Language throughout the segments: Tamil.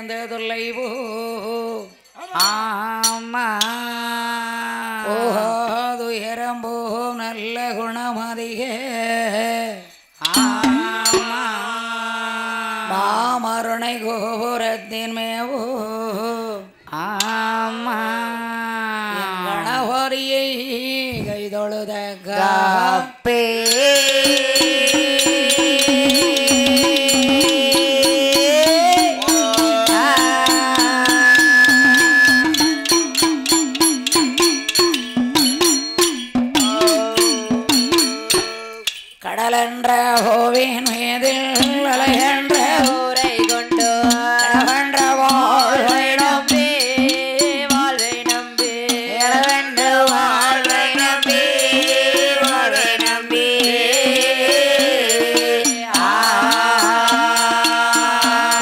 சேர்ந்த தொல்லைவோ ஆமா துயரம்போம் நல்ல குணமதிக ஆமா மாமருணை கோபுரத்தின் மேவோ ஆமா கணவரியை கைதொழுத காப்பே கடலென்ற கோவின் மீதில் அலையென்ற ஊரை கொண்டு கடவென்ற வாழ்வை நம்பி வாழ்வை நம்பி கடவென்று வாழ்வை நம்பி வாழ்வை நம்பி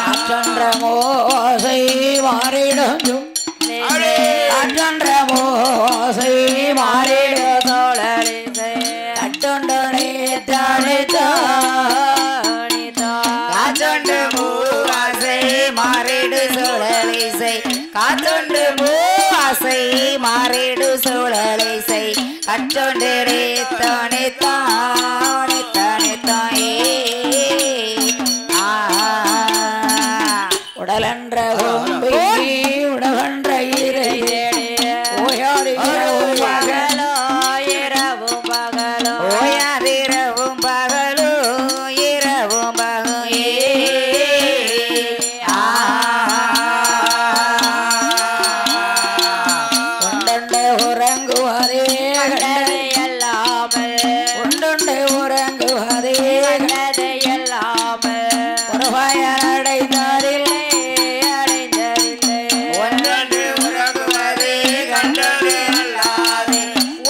ஆற்றென்ற மோசை மாறிடும் ஆற்றென்ற மோசை மாறிடும் தோழரிசை கட்டுண்டே காற்றொன்று மூவாசை மாறிடு சூழலிசை காற்றொன்று மூவாசை மாறிடு சூழலிசை கற்றொன்று தானே தானே தானே தாயே உடலென்ற கொம்பை உடவென்ற இறை ஓயாடி பகலோ இரவும் பகலோ ஓயாதிரவும் பகலோ இரவும் பகலே உண்டொண்டு உறங்குவதே கண்டதை அல்லாமல் உண்டொண்டு உறங்குவதே கண்டதை அல்லாமல் ஒரு பயன் அடைந்ததில்லை அடைந்ததில்லை ஒன்றொன்று உறங்குவதே கண்டது அல்லாது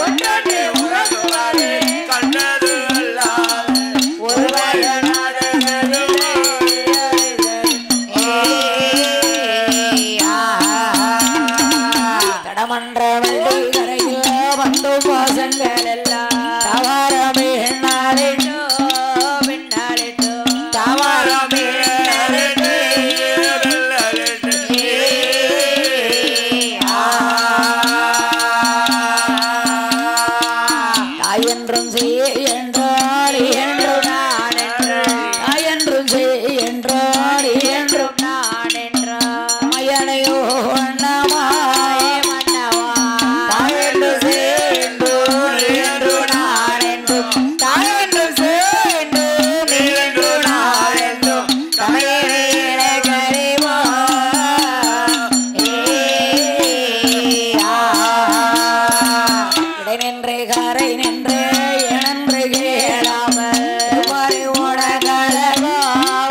ஒன்றொன்று உறங்குவதே கண்டது அல்லாது ஒரு பயன் அடைந்ததில்லை தடமன்ற வண்டி கரையில் வந்து பாசங்கள் எல்லாம் தவறமே என்னாலிட்டோ பின்னாலிட்டோ தவறமே தாயென்றும் செய் என்றாடி என்றும் நான் என்றான் தாயென்றும் செய் என்றாடி என்றும் நான் என்றான் மயனையோ அண்ணமாய மன்னவா தாயென்று செய் என்று நான் என்றும் தாயென்று செய் என்று நான் என்றும் தமையிலே கரிவா இடைநின்றே கரை நின்றே இணன்று கேளாமல் இருப்பது உனக்கழகா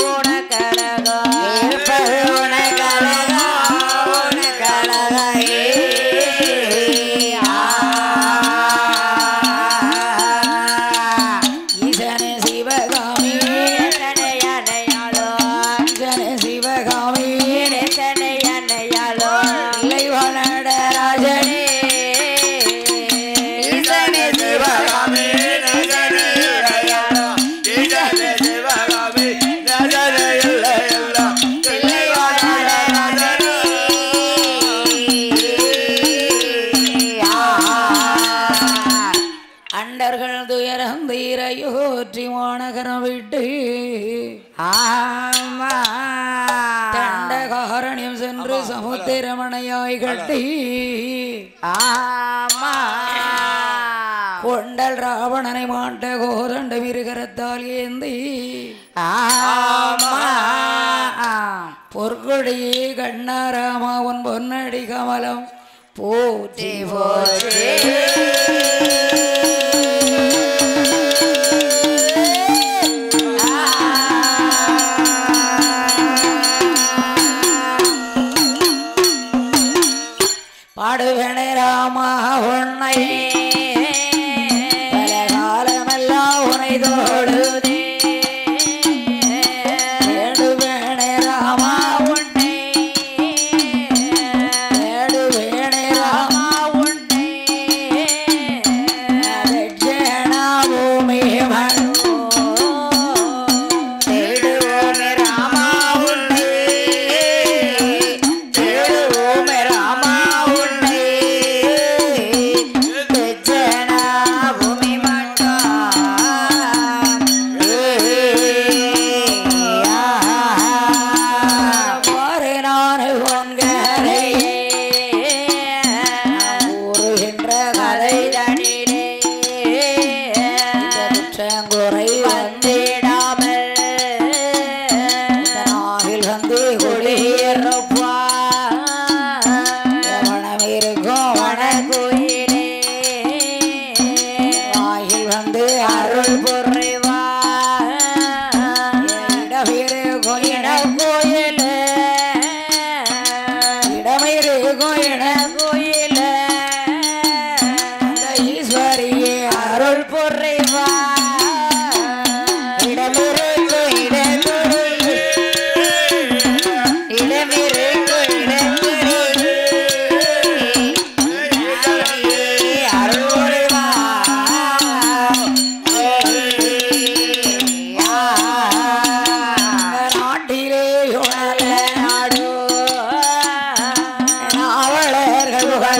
உனக்கழகா இருப்பது உனக்கழகா உனக்கழகா ஈசனே சிவகாமி ஈசனே அன்னையாளோ ஈசனே சிவகாமி ஈசனே அன்னையாளோ இளைவனட ராஜனே ஈசனே சிவகாமி ஈசனே அன்னையாளோ ஈசனே சிவகாமி ராஜனே எல்லாம் இளைவனட ராஜனே அண்டர்கள் துயரம் தீரையோற்றி மாநகரம் விட்டு ஆமா தண்டகாரண்யம் சென்று சமுத்திரமணையாய் கட்டி ஆமா கொண்டல் ராவணனை மாட்ட கோதண்ட மிருகரத்தால் ஏந்தி ஆமா பொற்கொடியே கண்ணாராமா உன் பொன்னடி கமலம் போற்றி போற்றி பாடுவேனே ராமா உன்னை பல காலமெல்லாம் உனை தோடுதே தேடுவேனே ராமா உன்னை தேடுவேனே ராமா உன்னை தட்சணா பூமி மனோ தேடுவோமே ராமா உன்னை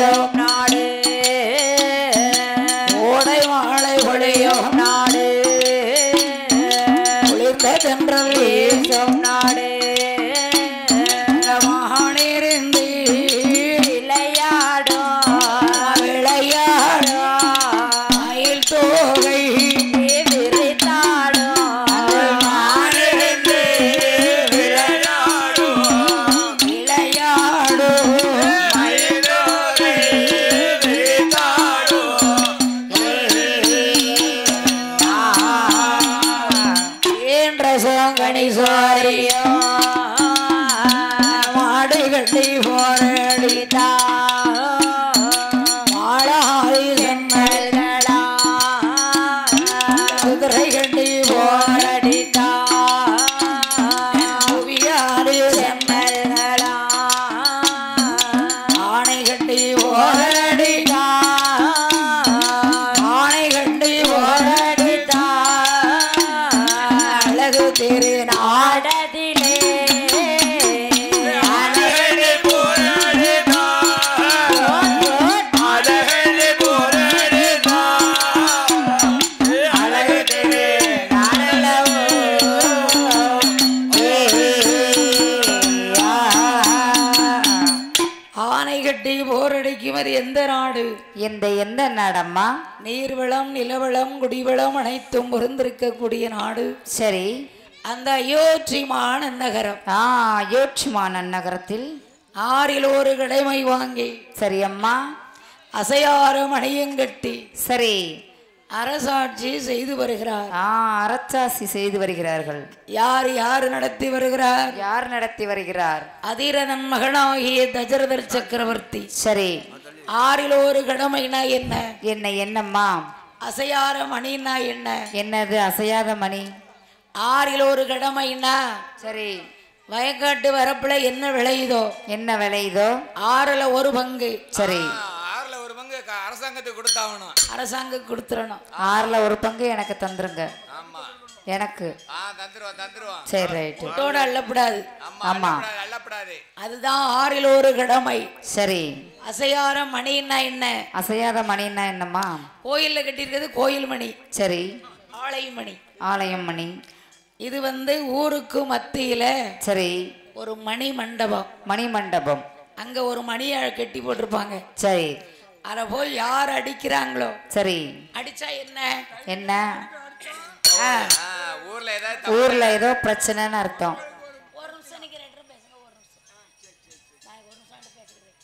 வீசும் நாடு ஓடை மாலை பொழியும் நாடு குளிர்ந்த தென்றல் வீசும் நாடு மானிருந்து விளையாடும் விளையாடும் மயில் தோகை விரித்தாடும் மானிருந்து விளையாடும் விளையாடும் மயில் தோகை என்ற சோங்கணி சோரியோ மாடு கட்டி போரடி மாளாதி செம்மல்களா குதிரை கட்டி போரடி புவியாறு செம்மல்களா ஆணை கட்டி போரடி ஆணை கட்டி போரடி அழகு திரு ஆடதிலே ஆனை கட்டி போரடிக்கும் அது எந்த நாடு? எந்த நாடம்மா? நீர்வளம் நிலவளம் குடிவளம் அனைத்தும் பொருந்திருக்கக்கூடிய நாடு. சரி, அந்த அயோத்திமான நகரம். அயோத்திமான நகரத்தில் ஆறில் ஒரு கடமை வாங்கி சரி அம்மா அசையார மணியும் கட்டி சரி அரசாட்சி செய்து வருகிறார். அரசாட்சி செய்து வருகிறார்கள். யார் யார் நடத்தி வருகிறார்? யார் நடத்தி வருகிறார்? அதிரதன் மகனாகிய தசரதர் சக்கரவர்த்தி. சரி, ஆறில் ஒரு கடமைனா என்ன? என்னம்மா? அசையார மணினா என்ன? என்னது அசையாத மணி? ஆறில் ஒரு கடமைனா சரி, வயக்காட்டு வரப்புல என்ன விளையுதோ என்ன விளையுதோ ஆறுல ஒரு பங்கு. சரி, அரசாங்கத்துக்கு கொடுத்தாகணும். அரசாங்கம் கொடுத்துடணும். ஆறுல ஒரு பங்கு எனக்கு தந்துருங்க. எனக்கு சரி, ரைட். குட்டோட அள்ளப்படாது. ஆமா, அதுதான் ஆறில் ஒரு கடமை. சரி, அசையார மணின்னா என்ன? அசையாத மணின்னா என்னம்மா? கோயில்ல கட்டியிருக்கிறது கோயில் மணி. சரி, ஆலய மணி. ஆலயம் மணி. இது ஊருக்கு மத்தியில சரி ஒரு மணி மண்டபம். மணி மண்டபம். அங்க ஒரு மணியை கட்டி போட்டிருப்பாங்க. சரி, அத போய் யார் அடிக்கிறாங்களோ சரி அடிச்சா என்ன? என்ன ஊர்ல ஏதோ பிரச்சனைன்னு அர்த்தம். ஒரு நிமிஷம் நீங்க ரெண்டு பேரும் பேசுங்க. ஒரு நிமிஷம் நான் ஒரு நிமிஷம் பேசுறேன்.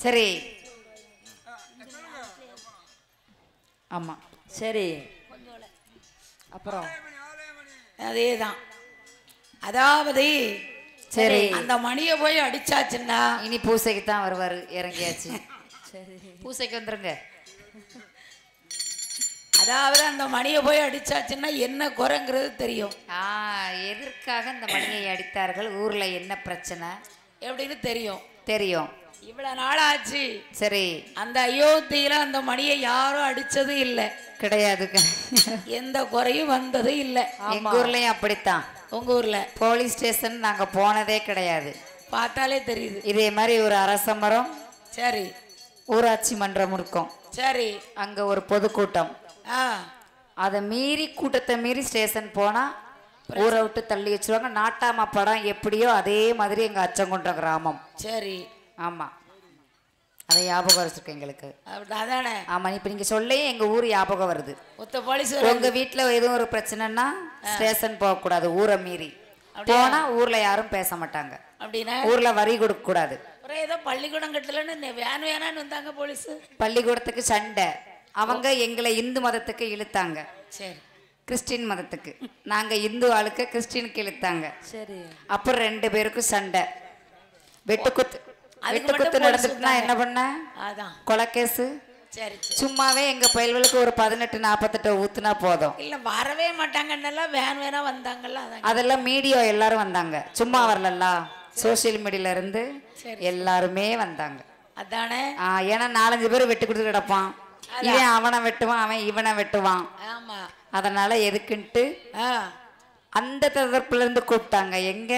சரி, ஆமா, சரி, அப்புறம் அதேதான். அதாவது சரி, அந்த மணியை போய் அடிச்சாச்சுன்னா இனி பூசைக்கு தான் வருவாரு. இறங்கியாச்சு. பூசைக்கு வந்துருங்க. அதாவது அந்த மணியை போய் அடிச்சாச்சுன்னா என்ன குறைங்கிறது தெரியும். எதற்காக இந்த மணியை அடித்தார்கள், ஊர்ல என்ன பிரச்சனை எப்படின்னு தெரியும். தெரியும். இவ்வளவு நாள் ஆச்சு. சரி, அந்த அயோத்தியில அந்த மணியை யாரும் அடிச்சது இல்லை. கிடையாது. எந்த குறையும் வந்தது இல்லை. எங்க ஊர்லயும் அப்படித்தான். உங்க ஊர்ல போலீஸ் ஸ்டேஷன் நாங்க போனதே கிடையாது. பார்த்தாலே தெரியுது. இதே மாதிரி ஒரு அரச மரம், சரி, ஊராட்சி மன்றம் இருக்கும். சரி, அங்க ஒரு பொதுக்கூட்டம். அதை மீறி, கூட்டத்தை மீறி ஸ்டேஷன் போனா ஊரை விட்டு தள்ளி வச்சிருவாங்க. நாட்டாம படம் எப்படியோ அதே மாதிரி எங்க அச்சங்குன்றம் கிராமம். சரி, ஆமா, அதை ஞாபகம் வச்சிருக்கேன் எங்களுக்கு. அதானே? ஆமா, இப்ப நீங்க சொல்ல எங்க ஊர் ஞாபகம் வருது. ஒத்த போலீஸ் உங்க வீட்டுல எதுவும் ஒரு பிரச்சனைன்னா ஸ்டேஷன் போக கூடாது. ஊரை மீறி போனா ஊர்ல யாரும் பேச மாட்டாங்க. அப்படின்னா ஊர்ல வரி கொடுக்க கூடாது. ஏதோ பள்ளிக்கூடம் கட்டலன்னு வேணான்னு வந்தாங்க போலீஸ். பள்ளிக்கூடத்துக்கு சண்டை. அவங்க எங்களை இந்து மதத்துக்கு இழுத்தாங்க. சரி, கிறிஸ்டின் மதத்துக்கு. நாங்க இந்து ஆளுக்கு கிறிஸ்டினுக்கு இழுத்தாங்க. சரி, அப்புறம் 2 பேருக்கும் சண்டை. வெட்டுக்குத்து நடந்துட்டுனா என்ன பண்ண? அதான் கொலைகேசு. சரி, சும்மாவே எங்க பயல்களுக்கு ஒரு 18-48 ஊத்துனா போதும். இல்ல வரவே மாட்டாங்கன்னெல்லாம் வேணா வந்தாங்கல்ல. அதெல்லாம் மீடியா எல்லாரும் வந்தாங்க. சும்மா வரல, சோசியல் மீடியால இருந்து எல்லாருமே வந்தாங்க. அதானே? ஏன்னா 4-5 பேர் வெட்டு கொடுத்து கிடப்பான். இவன் அவனை வெட்டுவான், அவன் இவனை வெட்டுவான். ஆமா, அதனால எதுக்குன்ட்டு அந்த தரப்புல இருந்து கூப்பிட்டாங்க. எங்க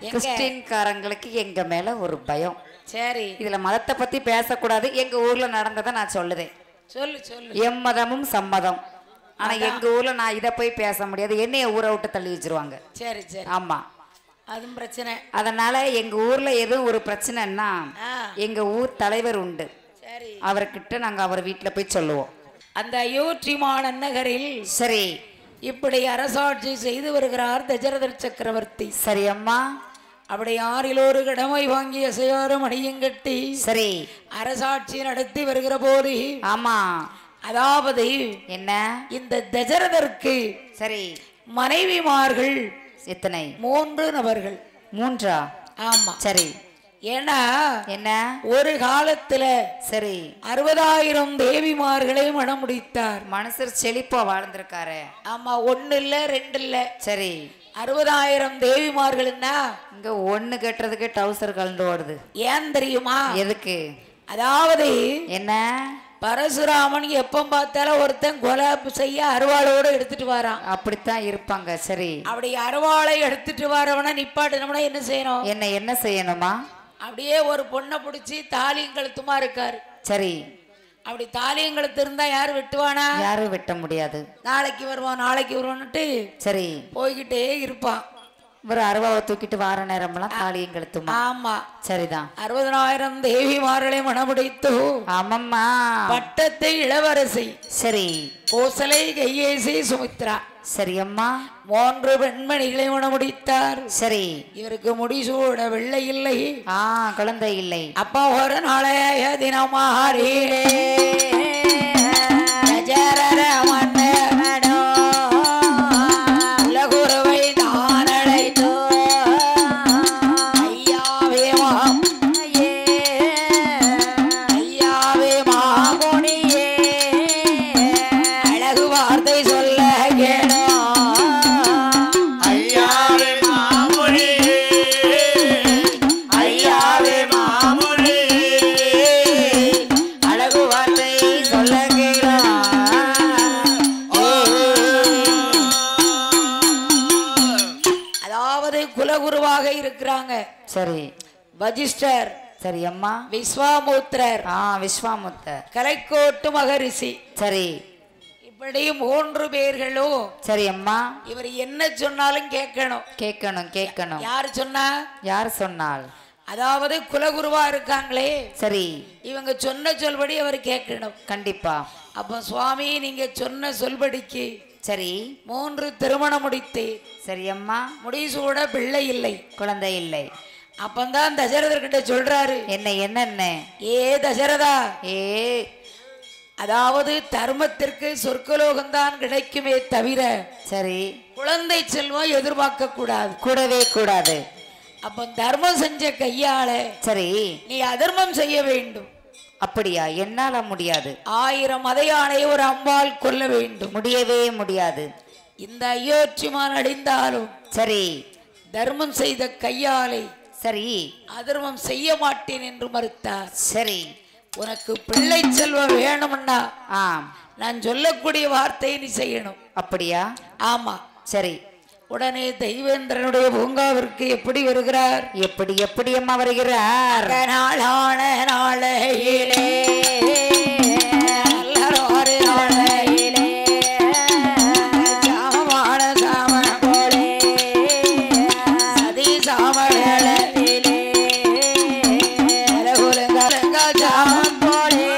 கிறிஸ்டின்காரங்களுக்கு எங்க மேல ஒரு பயம். சரி இதுல மதத்தை பத்தி பேசக்கூடாது. எங்க ஊர்ல நடந்ததை நான் சொல்லுதேன். சொல்லு சொல்லு. எம்மதமும் சம்மதம். ஆனா எங்க ஊர்ல நான் இதை போய் பேச முடியாது. என்னைய ஊரை விட்டு தள்ளி வச்சிருவாங்க. சரி சரி. ஆமா, அதுவும் பிரச்சனை. அதனால எங்க ஊர்ல எதுவும் ஒரு பிரச்சனைன்னா எங்க ஊர் தலைவர் உண்டு. சரி, அவர்கிட்ட நாங்க அவர் வீட்டுல போய் சொல்லுவோம். அந்த அயோத்தி மாநகரில் சரி, இப்படி அரசாட்சி செய்து வருகிறார் தசரதர் சக்கரவர்த்தி. சரி அம்மா. அப்படி ஆறில் ஒரு கடமை வாங்கி அசையாரும் அடியும் கட்டி சரி அரசாட்சி நடத்தி வருகிற போது, ஆமா, அதாவது என்ன, இந்த தசரதற்கு சரி மனைவிமார்கள் எத்தனை? 3 நபர்கள். 3ஆ? ஆமா. சரி. ஏன்னா என்ன, ஒரு காலத்துல சரி 60,000 தேவிமார்களை மணம் முடித்தார். மனுஷர் செழிப்பா வாழ்ந்திருக்காரு. ஆமா, 1 இல்ல 2 இல்ல, சரி 60,000 தேவிமார்கள்னா இங்க 1 கட்டுறதுக்கு டவுசர் கலந்து ஓடுது. ஏன் தெரியுமா? எதுக்கு? அதாவது என்ன, பரசுராமன் எப்ப பார்த்தாலும் ஒருத்தன் கொலை செய்ய அருவாளோட எடுத்துட்டு வரான். அப்படித்தான் இருப்பாங்க. சரி, அப்படி அருவாளை எடுத்துட்டு வரவன நிப்பாட்டணும்னா என்ன செய்யணும்? என்ன செய்யணுமா? அப்படியே ஒரு பொண்ணை பிடிச்சி தாலியும் கழுத்துமா இருக்காரு. சரி, அப்படி தாலியும் கழுத்து இருந்தா யாரு வெட்டுவானா? யாரும் வெட்ட முடியாது. நாளைக்கு வருவான் நாளைக்கு வருவான்னுட்டு சரி போய்கிட்டே இருப்பான். ஒரு அருவாவை தூக்கிட்டு வார நேரம்லாம் தாலியும் கழுத்துமா? ஆமா, சரிதான். 60,000 தேவிமார்களை மணமுடித்து ஆமாம்மா பட்டத்தை இளவரசி சரி கோசலை கையேசி சுமித்ரா சரி அம்மா 3 பெண்மணிகளை மணமுடித்தார். சரி, இவருக்கு முடிசூட வெள்ளை இல்லை, குழந்தை இல்லை. அப்பா ஒரு நாளைய தினமாறே குலகுருவை தான் அழைத்தோ ஐயாவே மாமுனியே அழகு வார்த்தை சொல்ல கேளோ ஐயாவே மாமுனியே ஐயாவே மாமுனியே அழகு வார்த்தை சொல்ல கேளோ. அதாவது குலகுருவாக இருக்கிறாங்க. சரி வசிஷ்டர், சரி அம்மா, விஸ்வாமுத்திரர், விஸ்வாமுத்தர், கலைக்கோட்டு மகரிஷி, சரி இப்படி 3 பேர்களும். சரி அம்மா, இவர் என்ன சொன்னாலும் கேட்கணும். கேட்கணும் கேட்கணும். யாரு சொன்னா? யார் சொன்னால்? அதாவது குலகுருவா இருக்காங்களே, சரி இவங்க சொன்ன சொல்படி அவர் கேட்கணும். கண்டிப்பா. அப்ப சுவாமி நீங்க சொன்ன சொல்படிக்கு சரி 3 திருமணம் முடித்து, சரி அம்மா, முடிசூட பிள்ளை இல்லை, குழந்தை இல்லை. அப்பந்தான் தசரதர்கிட்ட சொல்றாரு, என்ன ஏ தசரதா, ஏ அதாவது தர்மத்திற்கு சொர்க்கலோகம்தான் கிடைக்குமே தவிர சரி குழந்தை செல்வம் எதிர்பார்க்க கூடாது, கூடவே கூடாது. அப்ப தர்மம் செஞ்ச கையால சரி நீ அதர்மம் செய்ய வேண்டும். அப்படியா? என்னால முடியாது. 1000 மதையானை ஒரு அம்பால் கொல்ல வேண்டும். முடியவே முடியாது. இந்த அயோத்திமான் அடைந்தாலும் சரி தர்மம் செய்த கையாலை சரி அதர்மம் செய்ய மாட்டேன் என்று மறுத்தார். சரி, உனக்கு பிள்ளை செல்வம் வேணும்னா ஆம், நான் சொல்லக்கூடிய வார்த்தையை நீ செய்யணும். அப்படியா? ஆமா. சரி, உடனே தெய்வேந்திரனுடைய பூங்காவிற்கு எப்படி வருகிறார்? எப்படி அம்மா வருகிறார்? நாளான நாளையிலே நல்லதொரு நாளையிலே சாமமான சாம போலே சதி சாமவேளத்திலே குலகுலங்க சாமம் போலே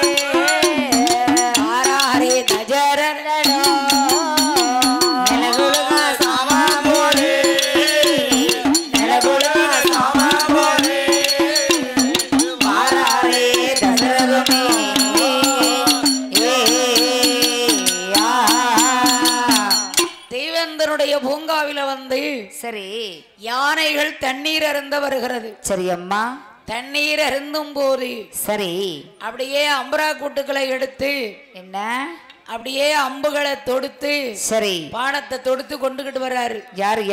ஆராரே தஜரனோ பூங்காவில வந்து சரி யானைகள் தண்ணீர் அருந்த வருகிறது. சரி அம்மா, தண்ணீர் அருந்தும் போது சரி அப்படியே அம்பரா கூட்டுக்களை எடுத்து என்ன அப்படியே அம்புகளை தொடுத்து சரி பானத்தை தொடுத்து கொண்டுகிட்டு வர்றாரு.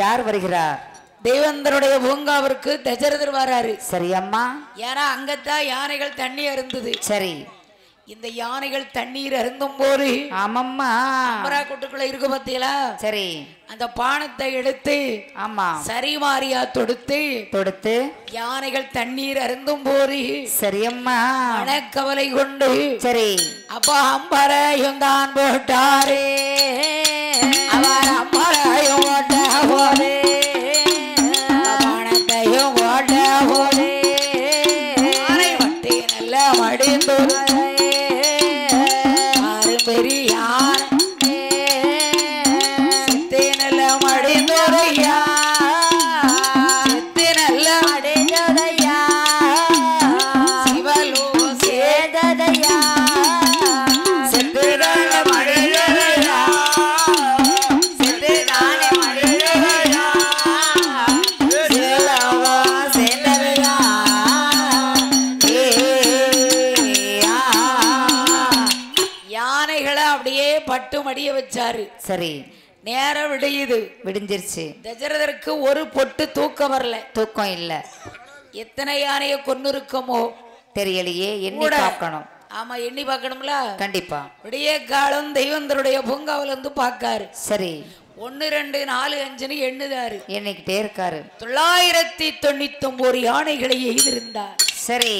யார் வருகிறார்? தேவேந்திரனுடைய பூங்காவிற்கு தசரதர் வராரு. சரி அம்மா, ஏன்னா அங்கத்தான் யானைகள் தண்ணி அருந்தது. சரி இந்த யானைகள் தண்ணீர் அருந்தும் போது ஆமாம்மா அம்பரா கூட்டுக்குள்ள இருக்கு பாத்தீங்களா? சரி. அந்த பானத்தை எடுத்து ஆமா சரிமாரியா தொடுத்து யானைகள் தண்ணீர் அருந்தும் போது சரியம்மா மனக்கவலை கொண்டு சரி அப்பா அம்பரையும் தான் போட்டாரே, அவர் அம்பரையும் போட்ட போதே பானத்தையும் போட்ட போதே யானை வட்டி நல்ல மடிந்து மடிய வச்சாரு. சரி நேரம் விடிஞ்சிருச்சு. தசரதற்கு ஒரு பொட்டு தூக்கம் வரல, தூக்கம் இல்ல. எத்தனை யானைய கொன்னு இருக்கமோ தெரியலையே, எண்ணி பார்க்கணும். ஆமா எண்ணி பார்க்கணும்ல, கண்டிப்பா. விடிய காலம் தெய்வந்தருடைய பூங்காவில வந்து பாக்காரு. சரி 1 2 4 5 எண்ணுதாரு, எண்ணிக்கிட்டே இருக்காரு. 999 யானைகளை எய்திருந்தார். சரி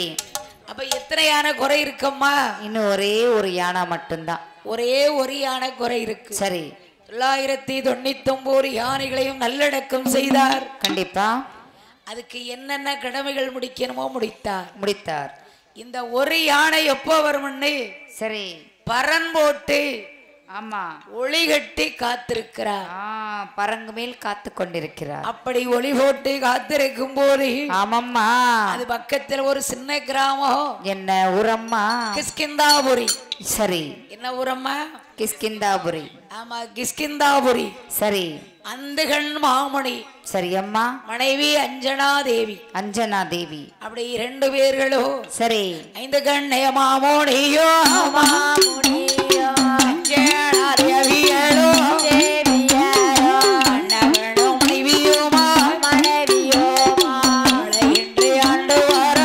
அப்ப எத்தனை யானை குறை இருக்கம்மா? இன்னும் ஒரே ஒரு யானை மட்டும்தான், ஒரே ஒரு யானை குறை இருக்கு. சரி 999 யானைகளையும் நல்லடக்கம் செய்தார். கண்டிப்பா. அதுக்கு என்னென்ன கடமைகள் முடிக்கணுமோ முடித்தார். இந்த ஒரு யானை எப்போ வரும்னு சரி பரன் போட்டு ஆமா ஒளி கட்டி காத்திருக்கிறார். பரங்கு மேல் காத்து கொண்டிருக்கிறார். அப்படி ஒளி போட்டு காத்திருக்கும் போது ஆமம்மா அது பக்கத்துல ஒரு சின்ன கிராமம். என்ன ஊரம்மா? கிஷ்கிந்தாபுரி. சரி என்ன ஊரம்மா? கிஷ்கிந்தாபுரி. ஆமா கிஷ்கிந்தாபுரி. சரி அந்தகன் மாமணி. சரி அம்மா மனைவி அஞ்சனா தேவி. அப்படி 2 பேர்களும் சரி 5 கண்ணே மாமோனியோ மாமோனியோ அஞ்சனா தேவியோ தேவியோ அண்ணவனோ மனைவியோமா மனைவியோமா என்று ஆண்டு வார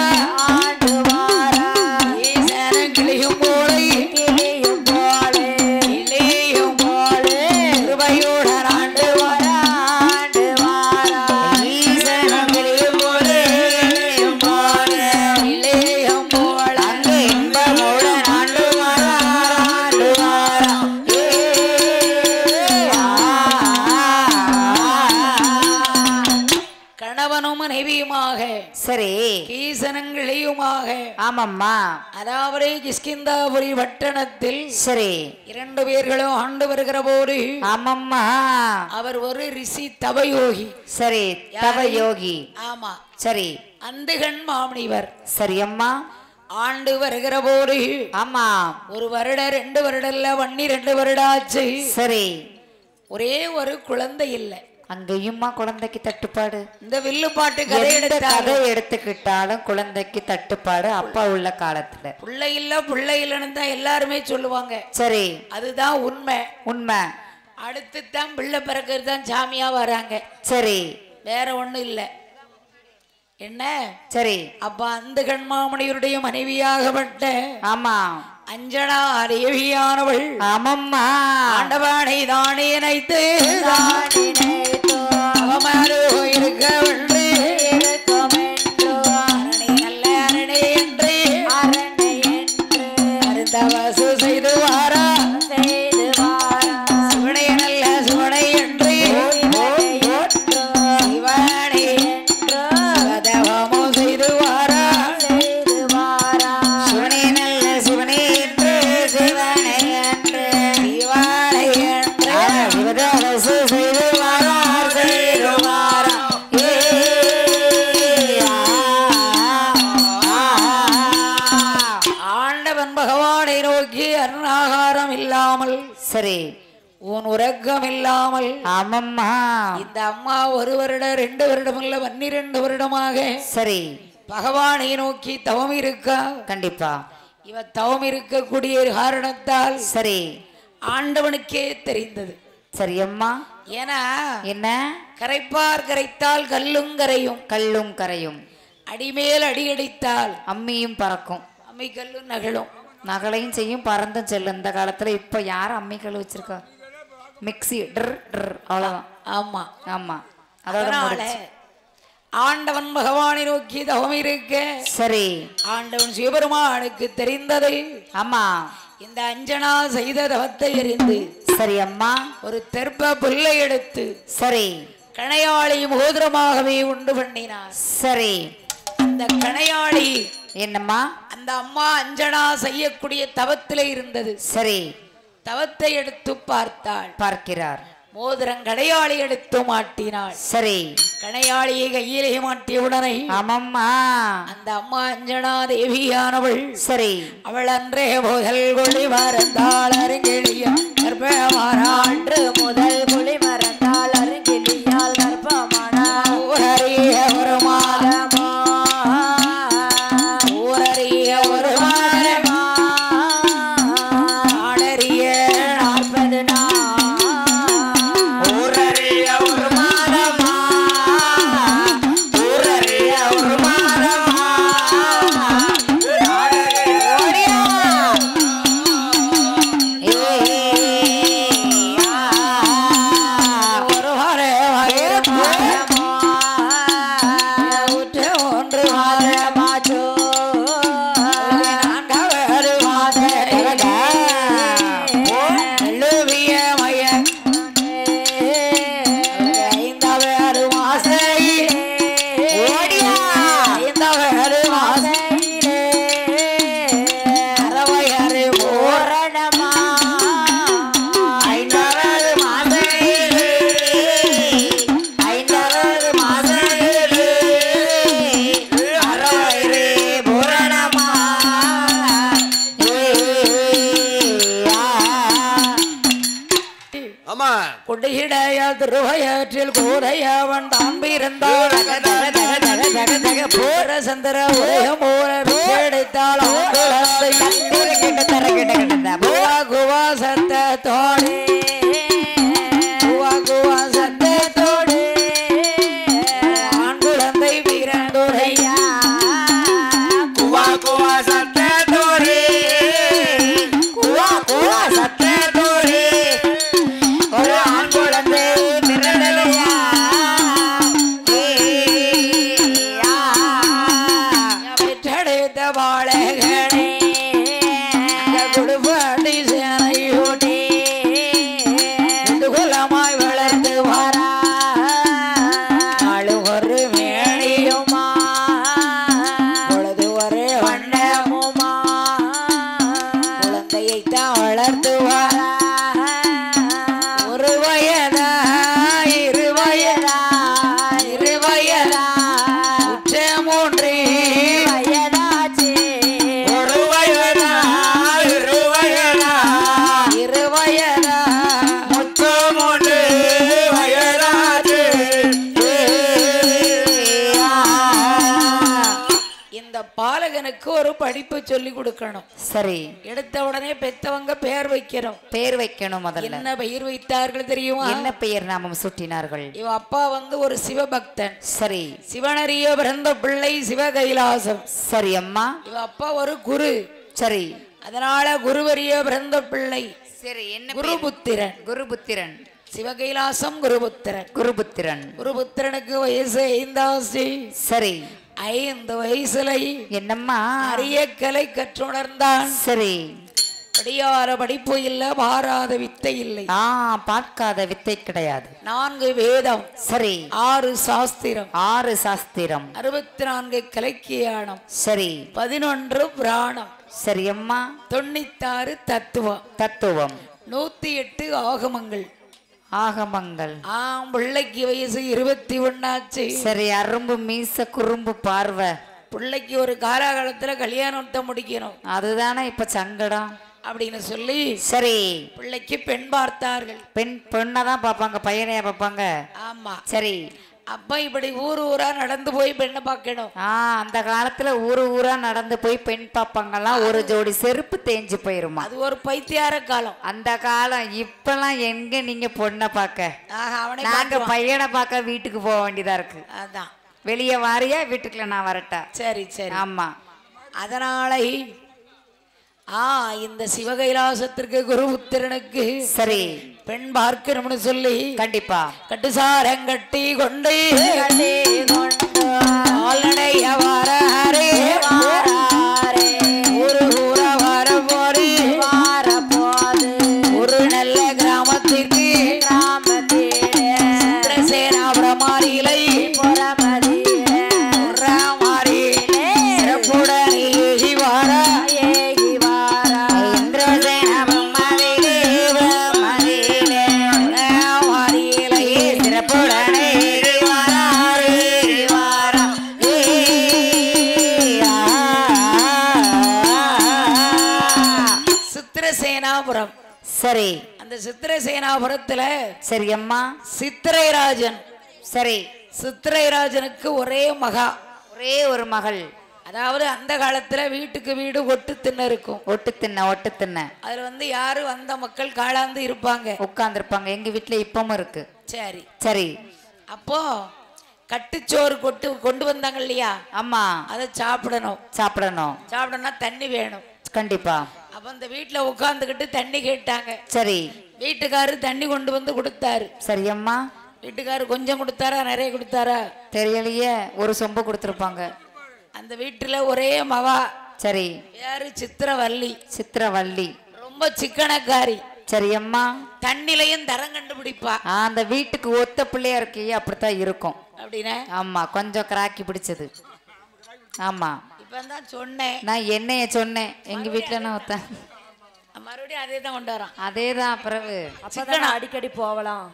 ஈசனன் கிளியும் போலே இளையும் போலே கிருபையுடன் ஆண்டு வார ஈசனன் கிளியும் போலே இளையும் போலே அங்கு இன்பமுடன் ஆண்டு வார கணவனும் மனைவியுமாக சரி கீசனங்களையுமாக. ஆமம்மா அதாவது கிஷ்கிந்தாபுரி பட்டணத்தில் சரி 2 பேர்களும் ஆண்டு வருகிற போது ஆமம்மா அவர் ஒரு ரிஷி தவயோகி. சரி தவயோகி. ஆமா சரி அந்தகன் மாமணிவர். சரி அம்மா ஆண்டு வருகிற போது ஆமா 1 வருடம் 2 வருடம் இல்ல 12 வருடம் ஆச்சு. சரி ஒரே ஒரு குழந்தை இல்லை. அங்கேயுமா குழந்தைக்கு தட்டுப்பாடு. இந்த வில்லுப்பாட்டு கதை எடுத்துக்கிட்டாலும் குழந்தைக்கு தட்டுப்பாடு. அப்பா உள்ள காலத்துல பிள்ளை இல்லைன்னு தான் எல்லாருமே சொல்லுவாங்க. சரி அதுதான் உண்மை. அடுத்து தான் பிள்ளை பிறக்கிறது தான் சாமியா வராங்க. சரி வேற ஒண்ணும் இல்ல. என்ன சரி அப்ப அந்த கண்மாமணியருடைய மனைவியாகப்பட்ட ஆமா அஞ்சனா தேவியானவள் ஆமம்மா ஆண்டவானை தானே நினைத்து அவமாறு இருக்க வென்று நல்ல அரணை என்று அருந்தவசு செய்து வாரா சிவனை நல்ல சிவனை என்று சிவனை சிவதவமோ செய்து வாரா சிவனை நல்ல சிவனை என்று சிவனை என்று சிவனை என்று சிவதவசு செய்து வாரா செய்து வாரா. ஆண்டவன் பகவானை நோக்கி அருணாகாரம் இல்லாமல் சரி உன் உறக்கம் இல்லாமல் ஆமம்மா இந்த அம்மா 1 வருடம் 2 வருடம் இல்ல 12 வருடமாக சரி பகவானை நோக்கி தவம் இருக்கா. கண்டிப்பா இவ தவம் இருக்கக்கூடிய காரணத்தால் சரி ஆண்டவனுக்கே தெரிந்தது. சரி அம்மா ஏன்னா என்ன கரைப்பார் கரைத்தால் கல்லும் கரையும் அடிமேல் அடி அடித்தால் அம்மியும் பறக்கும். அம்மி கல்லும் நகலும். நகலையும் செய்யும் பறந்தும் செல்லும் இந்த காலத்துல. இப்ப யாரும் அம்மிக்கல் வச்சிருக்கா? மிக்ஸி அவ்வளவுதான். ஆமா ஆமா அதோட ஆண்டவன் பகவானை நோக்கி தவம் இருக்க சரி ஆண்டவன் சிவபெருமானுக்கு தெரிந்தது. ஆமா இந்த அஞ்சனா செய்த தவத்தை எறிந்து சரி அம்மா ஒரு தெற்ப புல்லை எடுத்து சரி கணையாளி மோதிரமாகவே உண்டு பண்ணினார். சரி அந்த கணையாளி என்னம்மா அந்த அம்மா அஞ்சனா செய்யக்கூடிய தவத்திலே இருந்தது. சரி தவத்தை எடுத்து பார்க்கிறார். மோதிரம் கடையாளி எடுத்து மாட்டினாள். சரி கடையாளியை கையிலே மாட்டிய உடனே ஆமம்மா அந்த அம்மா அஞ்சனா தேவியானவள் சரி அவள் அன்றே முதல் குழி மறந்தாள் அருங்கெளிய கர்ப்பமானான்று முதல் குழி மறந்தாள் அருங்கெளியால் கர்ப்பமானாள். ஊரறிய ஒரு மாதமா ஊரறிய ஒரு மாதமா ஆளறிய 40 நாள் திருவயற்றில் கோதையவன் தான் பிறந்தாள். போர சந்திர உதயம் போரடித்தாள். குவா சத்தத்தோடு குவா சத்தத்தோடு ஆண் குழந்தை பிறந்துரையா குவா குவா சத்தத்தோடு குவா குவா சத்தத்தோடு ஒரு ஆண் குழந்தை பிறந்தலையா பெற்றெடுத்த பாலகனே குடும்படி சேனையோட்டி குலமாய் வளர்ந்து வரா நாளு ஒரு மேடையுமா பொழுது ஒரு வண்ணமுமா குழந்தையைத்தான் வளர்ந்து வரா. ஒரு வயதா இரு வயதா இரு வயதா உச்ச 3 வயதாச்சு. ஒரு வயதா இரு வயதா இரு வயதா உச்ச 3 வயதாச்சு. இந்த பாலகனுக்கு ஒரு படிப்பு சொல்லி கொடுக்கணும். சரி எடுத்த உடனே பெத்தவங்க பெயர் வைக்கணும். பேர் வைக்கணும். முதல்ல என்ன பெயர் வைத்தார்கள் தெரியுமா? என்ன பெயர் நாமம் சூட்டினார்கள்? இவ அப்பா ஒரு சிவபக்தன். சரி சிவனறிய பிறந்த பிள்ளை சிவகைலாசம். சரி அம்மா இவ அப்பா ஒரு குரு. சரி அதனால குருவறிய பிறந்த பிள்ளை. சரி என்ன குருபுத்திரன். குருபுத்திரன் சிவகைலாசம் குருபுத்திரன். குருபுத்திரன் குருபுத்திரனுக்கு வயசு 5 சரி 5 வயசுல என்னம்மா அரிய கலை கற்றுணர்ந்தான். சரி படியார படிப்பு இல்ல பாராத வித்தை இல்லை. பார்க்காத வித்தை கிடையாது. 4 வேதம். சரி 6 சாஸ்திரம். 6 சாஸ்திரம் 64 கலைக்கியானம். சரி 11 புராணம். சரி அம்மா 96 தத்துவம். தத்துவம் 108 ஆகமங்கள். ஆகமங்கள் பிள்ளைக்கு வயசு 21 ஆச்சு. சரி அரும்பு மீச குறும்பு பார்வை. பிள்ளைக்கு ஒரு காலகாலத்துல கல்யாணத்தை முடிக்கணும். அதுதானே இப்ப சங்கடம் அப்படின்னு சொல்லி சரி பிள்ளைக்கு பெண் பார்த்தார்கள். பெண்ணதான் பாப்பாங்க, பையனையா பாப்பாங்க? ஆமா. சரி அப்ப இப்படி ஊரா நடந்து போய் பெண்ணை பார்க்கணும். அந்த காலத்துல ஊரா நடந்து போய் பெண் பாப்பாங்கலாம். ஒரு ஜோடி செருப்பு தேஞ்சு போயிருமா. அது ஒரு பைத்தியார காலம் அந்த காலம். இப்பெல்லாம் எங்க நீங்க பொண்ணை பார்க்க, நாங்க பையனை பார்க்க வீட்டுக்கு போக வேண்டியதா இருக்கு. அதான் வெளியே வாரியா வீட்டுக்குள்ள நான் வரட்டா? சரி சரி. ஆமா. அதனால இந்த சிவகைலாசத்திற்கு குருபுத்திரனுக்கு சரி பெண் பார்க்கணும்னு சொல்லி கண்டிப்பா கட்டுசாரங்கட்டி கொண்டு கால்நடைய வாரே ஒரு ஊர வர போது ஒரு நல்ல கிராமத்திற்கு சேனாபுரமாரிலை சரி அந்த சித்திரசேனாபுரத்துல சரி அம்மா சித்திரைராஜன் சரி சித்திரைராஜனுக்கு ஒரே மகா ஒரே ஒரு மகள் அதாவது அந்த காலத்துல வீட்டுக்கு வீடு ஒட்டு திண்ண இருக்கும் ஒட்டு திண்ண அதுல யாரு வந்த மக்கள் காலாந்து இருப்பாங்க உட்கார்ந்து இருப்பாங்க எங்க வீட்டுல இப்பவும் இருக்கு சரி சரி அப்போ கட்டுச்சோறு கொண்டு வந்தாங்க இல்லையா ஆமா அதை சாப்பிடணும்னா தண்ணி வேணும் கண்டிப்பா அப்ப அந்த வீட்டுல உட்கார்ந்துகிட்டு தண்ணி கேட்டாங்க சரி வீட்டுக்காரரு தண்ணி கொண்டு வந்து கொடுத்தாரு சரி அம்மா வீட்டுக்காரரு கொஞ்சம் கொடுத்தாரா நிறைய கொடுத்தாரா தெரியலையே ஒரு சொம்பு கொடுத்திருப்பாங்க அந்த வீட்டுல ஒரே மகா சரி யாரு சித்திரவள்ளி ரொம்ப சிக்கனக்காரி சரி அம்மா தண்ணிலையும் தரம் கண்டுபிடிப்பா அந்த வீட்டுக்கு ஒத்த பிள்ளையா இருக்கையே அப்படித்தான் இருக்கும் அப்படின்னா ஆமா கொஞ்சம் கிராக்கி பிடிச்சது ஆமா இப்பதான் சொன்னேன் நான் என்னைய சொன்னேன் எங்க வீட்டுல நான் ஒத்தேன் மறுபடியும் அதே தான் கொண்டு வரோம் அதேதான் பிறகு அப்பதான் அடிக்கடி போகலாம்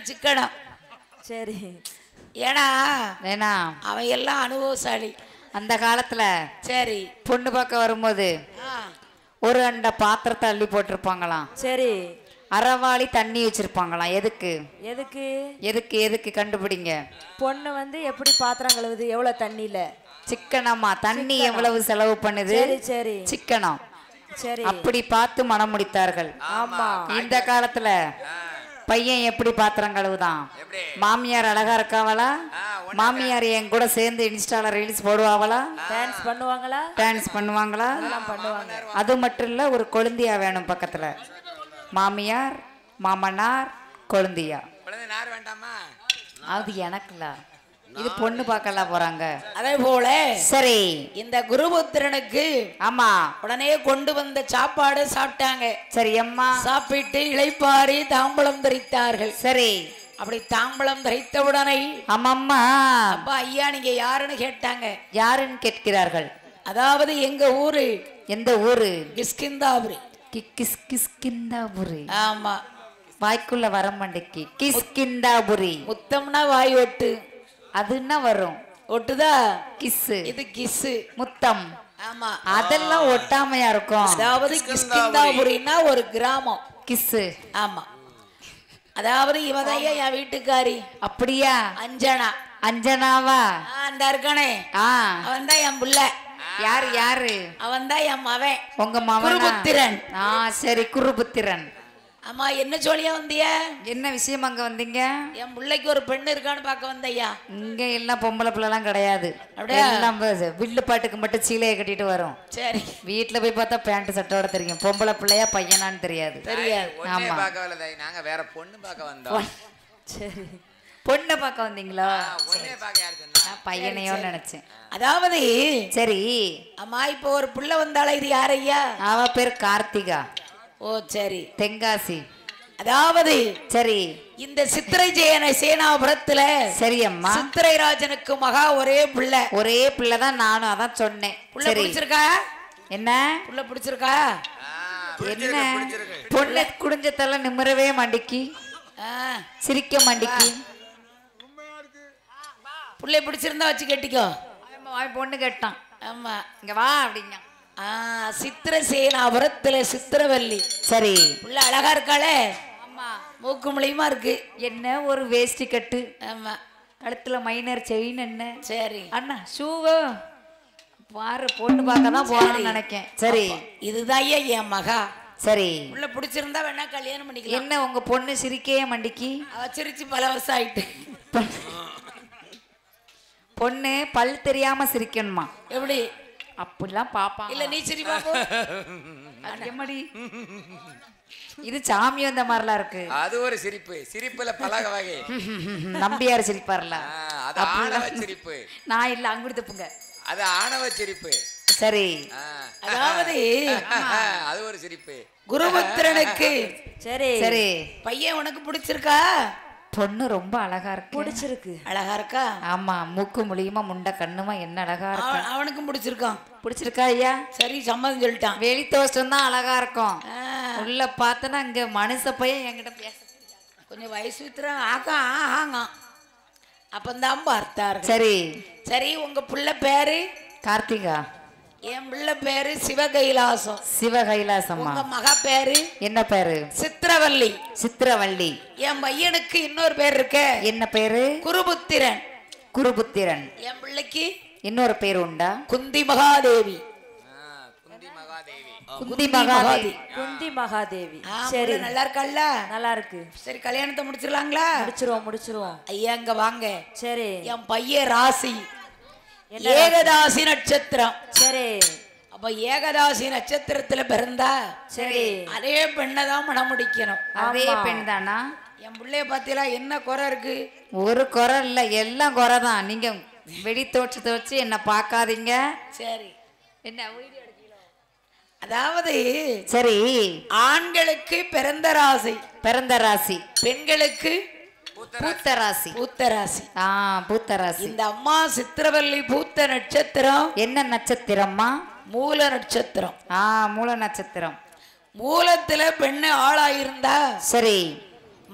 சிக்கனம் சரி ஏன்னா அவன் எல்லாம் அனுபவசாலி அந்த காலத்துல சரி பொண்ணு பார்க்க வரும்போது ஒரு அண்ட பாத்திரத்தை அள்ளி போட்டிருப்பாங்களாம் சரி அறவாளி தண்ணி வச்சிருப்பாங்களாம் எதுக்கு எதுக்கு எதுக்கு எதுக்கு கண்டுபிடிங்க பொண்ணு எப்படி பாத்திரம் கழுவுது எவ்வளவு தண்ணியில சிக்கனமா தண்ணி எவ்வளவு செலவு பண்ணுது சரி சரி சிக்கனம் சரி அப்படி பார்த்து மனம் முடித்தார்கள் ஆமா இந்த காலத்துல பையன் எப்படி பாத்திரம் கழுவுதான் மாமியார் அழகா இருக்காவளா மாமியார் என் கூட சேர்ந்து இன்ஸ்டால ரீல்ஸ் போடுவாங்களா டான்ஸ் பண்ணுவாங்களா அது மட்டும் இல்ல ஒரு கொழுந்தியா வேணும் பக்கத்துல மாமியார் மாமனார் கொழுந்தியா அது எனக்குல இது பொண்ணு பார்க்கலாம் போறாங்க அதே போல சரி இந்த குருபுத்திரனுக்கு ஆமா உடனே கொண்டு வந்த சாப்பாடு சாப்பிட்டாங்க சரி அம்மா சாப்பிட்டு இளைப்பாரி தாம்பலம் தரித்தார்கள் சரி அப்படி தாம்பலம் தரித்தவுடனே ஆமாம்மா அப்பா ஐயா நீங்க யாருன்னு கேட்டாங்க யாருன்னு கேட்கிறார்கள் அதாவது எங்க ஊரு எந்த ஊரு கிஷ்கிந்தாபுரி கிஷ்கிந்தாபுரி ஆமா வாய்க்குள்ள வர மாட்டேக்கு கிஷ்கிந்தாபுரி முத்தம்னா வாய் ஒட்டு அதுன்னா வரும் ஒட்டுதா கிஸ்ஸு இது கிஸ்ஸு முத்தம் ஆமா அதெல்லாம் ஒட்டாமையா இருக்கும் அதாவது கிஷ்கிந்தாபுரின்னா ஒரு கிராமம் கிஸ்ஸு ஆமா அதாவது இவதையா என் வீட்டுக்காரி அப்படியா அஞ்சனாவா அந்த இருக்கானே அவன் தான் என் புள்ள யாரு அவன் தான் என் மவன் உங்க மவன் குருபுத்திரன் சரி குருபுத்திரன் ஆமா என்ன சொல்லியா வந்தியா என்ன விஷயம் அங்க வந்தீங்க என் பிள்ளைக்கு ஒரு பெண்ணு இருக்கான்னு பார்க்க வந்தையா இங்க எல்லாம் பொம்பளை பிள்ளை எல்லாம் கிடையாது எல்லாம் வில்லு பாட்டுக்கு மட்டும் சீலையை கட்டிட்டு வரும் சரி வீட்டுல போய் பார்த்தா பேண்ட் சட்டோட தெரியும் பொம்பளை பிள்ளையா பையனான்னு தெரியாது ஆமா நாங்க வேற பொண்ணு பார்க்க வந்தோம் சரி பொண்ணை பார்க்க வந்தீங்களா பையனையோ நினைச்சேன் அதாவது சரி அம்மா இப்போ ஒரு புள்ள வந்தாளா இது யாரையா அவ பேர் கார்த்திகா ஓ சரி தென்காசி அதாவது சரி இந்த சித்திரை சேனாபுரத்துல சரி அம்மா சித்திரைராஜனுக்கு மகா ஒரே பிள்ளைதான் நானும் அதான் சொன்னேன் புள்ள பிடிச்சிருக்கா என்ன புள்ள பிடிச்சிருக்கா என்ன பொண்ணு குடிஞ்சத்தெல்லாம் நிமிரவே மாண்டிக்கு சிரிக்க மாண்டிக்கு புள்ளை பிடிச்சிருந்தா வச்சு கட்டிக்கோ பொண்ணு கேட்டான் ஆமா இங்க வா அப்படிங்க சித்திரசேனாபுரத்துல சித்திரவல்லி சரி புள்ள அழகா இருக்காளே மூக்கு முழியுமா இருக்கு என்ன ஒரு வேஷ்டி கட்டு ஆமா கழுத்துல மைனர் செயின் என்ன சரி அண்ணா ஷூவோ பாரு பொண்ணு பார்க்க தான் போறேன்னு நினைக்கேன் சரி இதுதான் என் மகா சரி உள்ள பிடிச்சிருந்தா வேணா கல்யாணம் பண்ணிக்கலாம் என்ன உங்க பொண்ணு சிரிக்கையே மண்டிக்கு அவ சிரிச்சு பல வருஷம் ஆயிட்டு பொண்ணு பல் தெரியாம சிரிக்கணுமா எப்படி அப்படிலாம் பாப்பா இல்ல நீ சிரி பாப்போம் எம்மடி இது சாமி வந்த மாதிரிலாம் இருக்கு. அது ஒரு சிரிப்பு. சிரிப்புல பல வகை. நம்பியார் சிரிப்பார்ல, அது ஆணவ சிரிப்பு. நான் இல்ல அங்குடி தப்புங்க, அது ஆணவ சிரிப்பு. சரி. அதாவது அது ஒரு சிரிப்பு. குருபுத்திரனுக்கு சரி சரி பையன் உனக்கு பிடிச்சிருக்கா? பொண்ணு ரொம்ப அழகா இருக்கு. பிடிச்சிருக்கு. அழகா இருக்கா? ஆமா, மூக்கு முழியுமா முண்டை கண்ணுமா என்ன அழகா இருக்கு. அவனுக்கும் பிடிச்சிருக்கான். பிடிச்சிருக்கா ஐயா? சரி, சம்மதம் சொல்லிட்டான். வெளி தோற்றம் தான் அழகா இருக்கும், உள்ள பார்த்தனா இங்க மனுஷ பையன் என்கிட்ட பேச கொஞ்சம் வயசு வித்துறான் ஆகா ஆகாங்க. அப்பந்தான் பார்த்தாரு. சரி சரி, உங்க பிள்ளை பேரு? கார்த்திகா. என் பிள்ளை பேரு சிவகைலாசம். சிவகைலாசம்மா. உங்க மகா பேரு என்ன பேரு? சித்திரவல்லி. சித்திரவள்ளி. என் பையனுக்கு இன்னொரு பேர் இருக்க. என்ன பேரு? குருபுத்திரன். குருபுத்திரன். என் பிள்ளைக்கு இன்னொரு பேர் உண்டா? குந்தி மகாதேவி. குந்தி மகாதேவி. குந்தி மகாதேவி. குந்தி மகாதேவி. சரி, சரி, நல்லா இருக்கல்ல? நல்லா இருக்கு. சரி, கல்யாணத்தை முடிச்சிடலாங்களா? முடிச்சிருவோம். ஐயா இங்க வாங்க. சரி, என் பையன் ராசி ஏகதாசி நட்சத்திரம். சரி. அப்ப ஏகதாசி நட்சத்திரத்துல பிறந்தா சரி, அதே பெண்ணை தான் மனம் முடிக்கணும். அதே பெண் தானா? என் பிள்ளைய பாத்தீங்களா என்ன குறை இருக்கு? ஒரு குறை இல்ல, எல்லாம் குறை தான். நீங்க வெடி தோற்றத்தை வச்சு என்ன பார்க்காதீங்க. சரி, என்ன அதாவது சரி, ஆண்களுக்கு பிறந்த ராசி பிறந்த ராசி, பெண்களுக்கு பூத்த ராசி. பூத்த ராசி. பூத்த ராசி. இந்த அம்மா சித்திரவல்லி பூத்த நட்சத்திரம். என்ன நட்சத்திரம்மா? மூல நட்சத்திரம். மூல நட்சத்திரம். மூலத்துல பெண்ணு ஆளாயிருந்தா சரி,